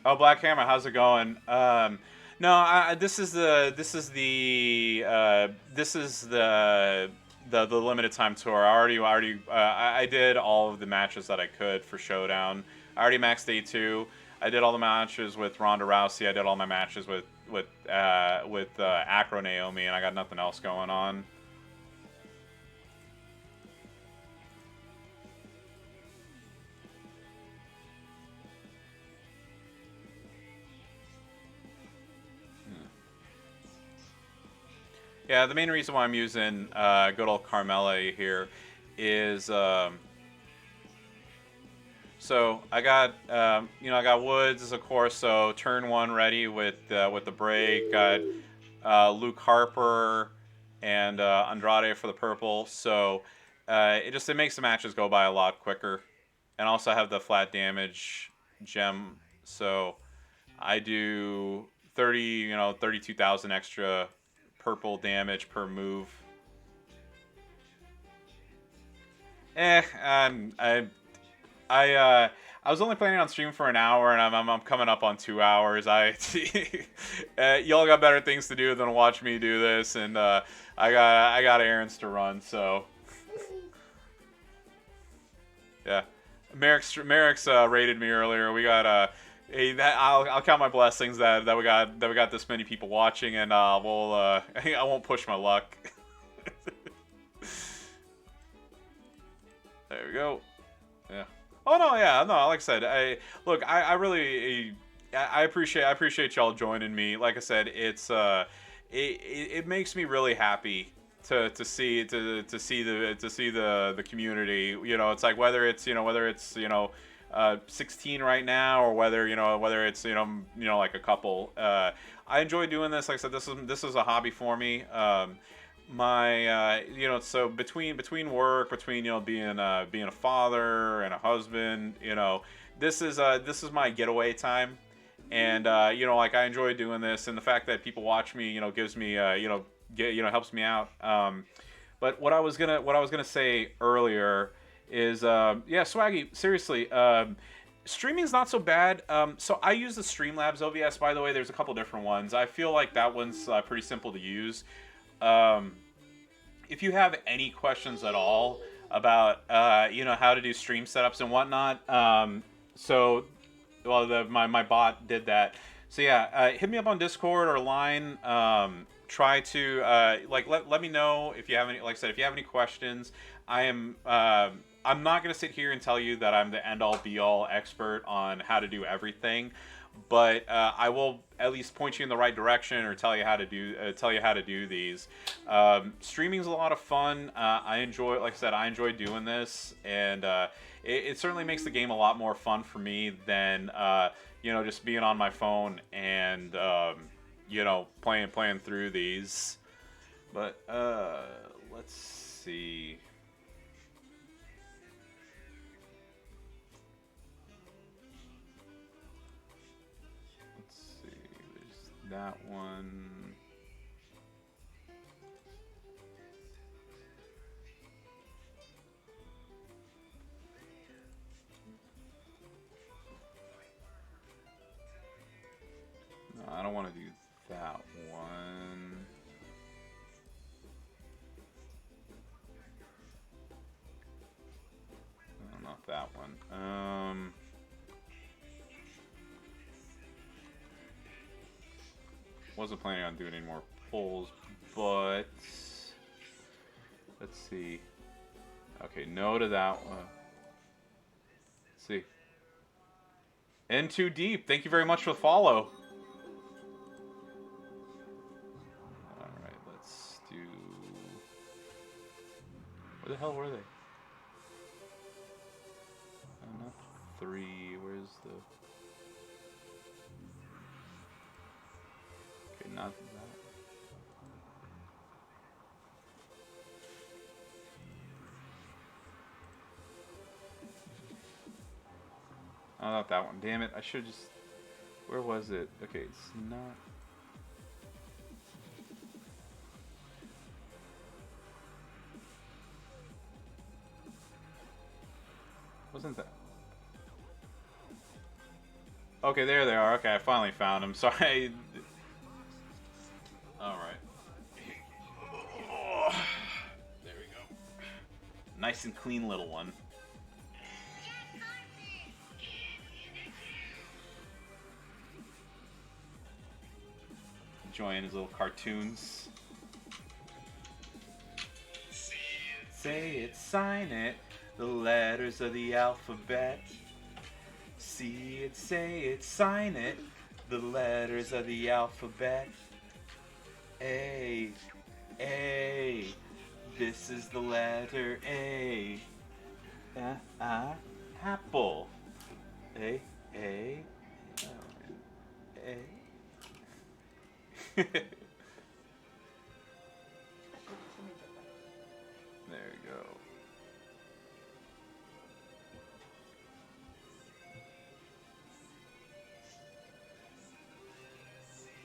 Oh, Black Hammer, how's it going? No, this is the the limited time tour. I did all of the matches that I could for Showdown. I already maxed day 2. I did all the matches with Ronda Rousey. I did all my matches with Acro Naomi, and I got nothing else going on. Yeah, the main reason why I'm using good old Carmella here is so I got I got Woods of course. So turn 1 ready with the break. Got Luke Harper and Andrade for the purple. So it makes the matches go by a lot quicker, and also I have the flat damage gem. So I do 32,000 extra purple damage per move. I was only planning on streaming for an hour, and I'm coming up on 2 hours. Y'all got better things to do than watch me do this, and I got errands to run. So yeah, Merrick's rated me earlier. We got I'll count my blessings that we got this many people watching, and I won't push my luck. There we go. Yeah. Oh no, yeah, no. Like I said, I really appreciate y'all joining me. Like I said, it makes me really happy to see the community. It's like whether it's 16 right now, or whether it's like a couple. I enjoy doing this. Like I said, this is a hobby for me. So between work, between being a father and a husband, this is my getaway time, and like I enjoy doing this, and the fact that people watch me gives me helps me out. But what I was gonna say earlier is Swaggy, seriously, streaming's not so bad. So I use the Streamlabs OBS, by the way. There's a couple different ones. I feel like that one's pretty simple to use. If you have any questions at all about how to do stream setups and whatnot, my bot did that. So yeah, hit me up on Discord or line. Try to let me know if you have any. Like I said, if you have any questions, I'm not gonna sit here and tell you that I'm the end-all be-all expert on how to do everything, but I will at least point you in the right direction, or tell you how to do these. Streaming's a lot of fun. I enjoy doing this, and it certainly makes the game a lot more fun for me than just being on my phone and playing through these. But let's see. That one. No, I don't want to do that one. No, not that one. Wasn't planning on doing any more pulls, but let's see. Okay, no to that one. Let's see. In Too Deep, thank you very much for the follow. Alright, let's do... Where the hell were they? Not 3, where's the... Not that. Oh, not that one. Damn it. I should just... Where was it? Okay, it's not... Wasn't that... Okay, there they are. Okay, I finally found them. Sorry. Alright. Oh, there we go. nice and clean little one. Enjoying his little cartoons. Say it, sign it, the letters of the alphabet. See it, say it, sign it, the letters of the alphabet. A, this is the letter A. Apple. A. There you go.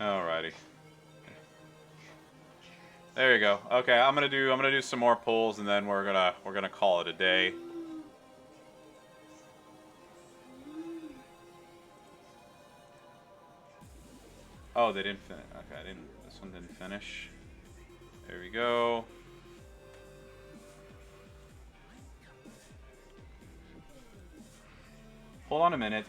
Alrighty. There you go. Okay, I'm gonna do some more pulls, and then we're gonna call it a day. Oh, they didn't finish. Okay, this one didn't finish. There we go. Hold on a minute.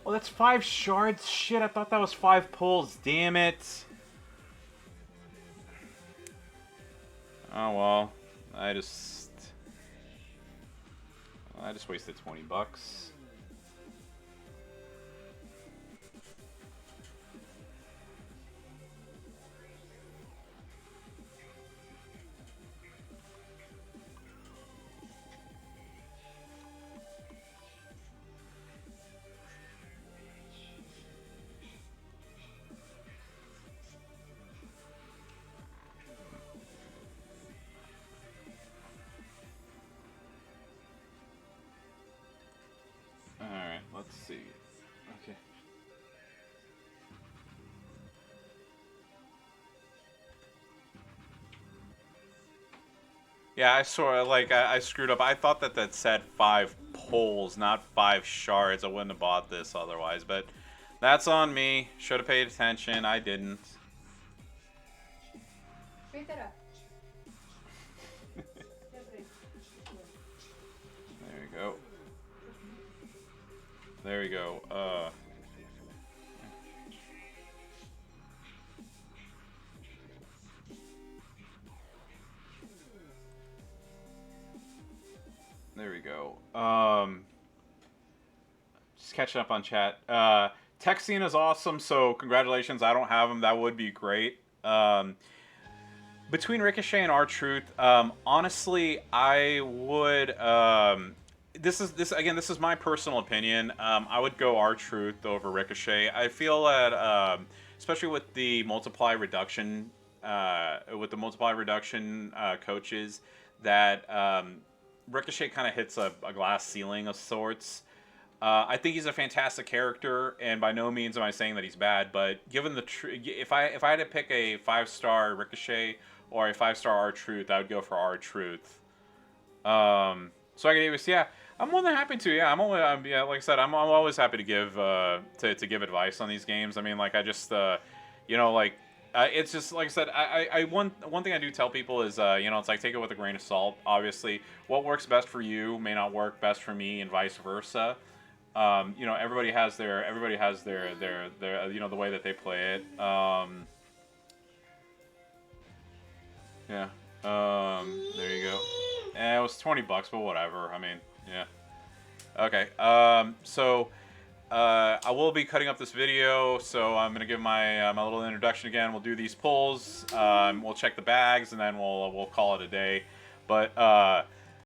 Oh, that's 5 shards. Shit, I thought that was 5 pulls. Damn it. Oh well. I just wasted $20. Let's see. Okay. Yeah, I sort of I screwed up. I thought that said 5 pulls, not 5 shards. I wouldn't have bought this otherwise, but that's on me. Should have paid attention. I didn't. There you go. There we go. There we go. Just catching up on chat. Texting is awesome, so congratulations. I don't have him. That would be great. Between Ricochet and R-Truth, honestly, I would. This is my personal opinion. I would go R-Truth over Ricochet. I feel that, especially with the multiply reduction, coaches, that Ricochet kind of hits a glass ceiling of sorts. I think he's a fantastic character, and by no means am I saying that he's bad. But given if I had to pick a 5-star Ricochet or a 5-star R-Truth, I would go for R-Truth. So I can yeah. I'm more than happy to. Yeah, like I said, I'm always happy to give to give advice on these games. I mean, like I just it's just like I said. One thing I do tell people is it's like take it with a grain of salt. Obviously, what works best for you may not work best for me, and vice versa. Everybody has their the way that they play it. Yeah. There you go. It was $20, but whatever. I mean, yeah. Okay. So I will be cutting up this video, so I'm gonna give my my little introduction again. We'll do these pulls. We'll check the bags, and then we'll call it a day. But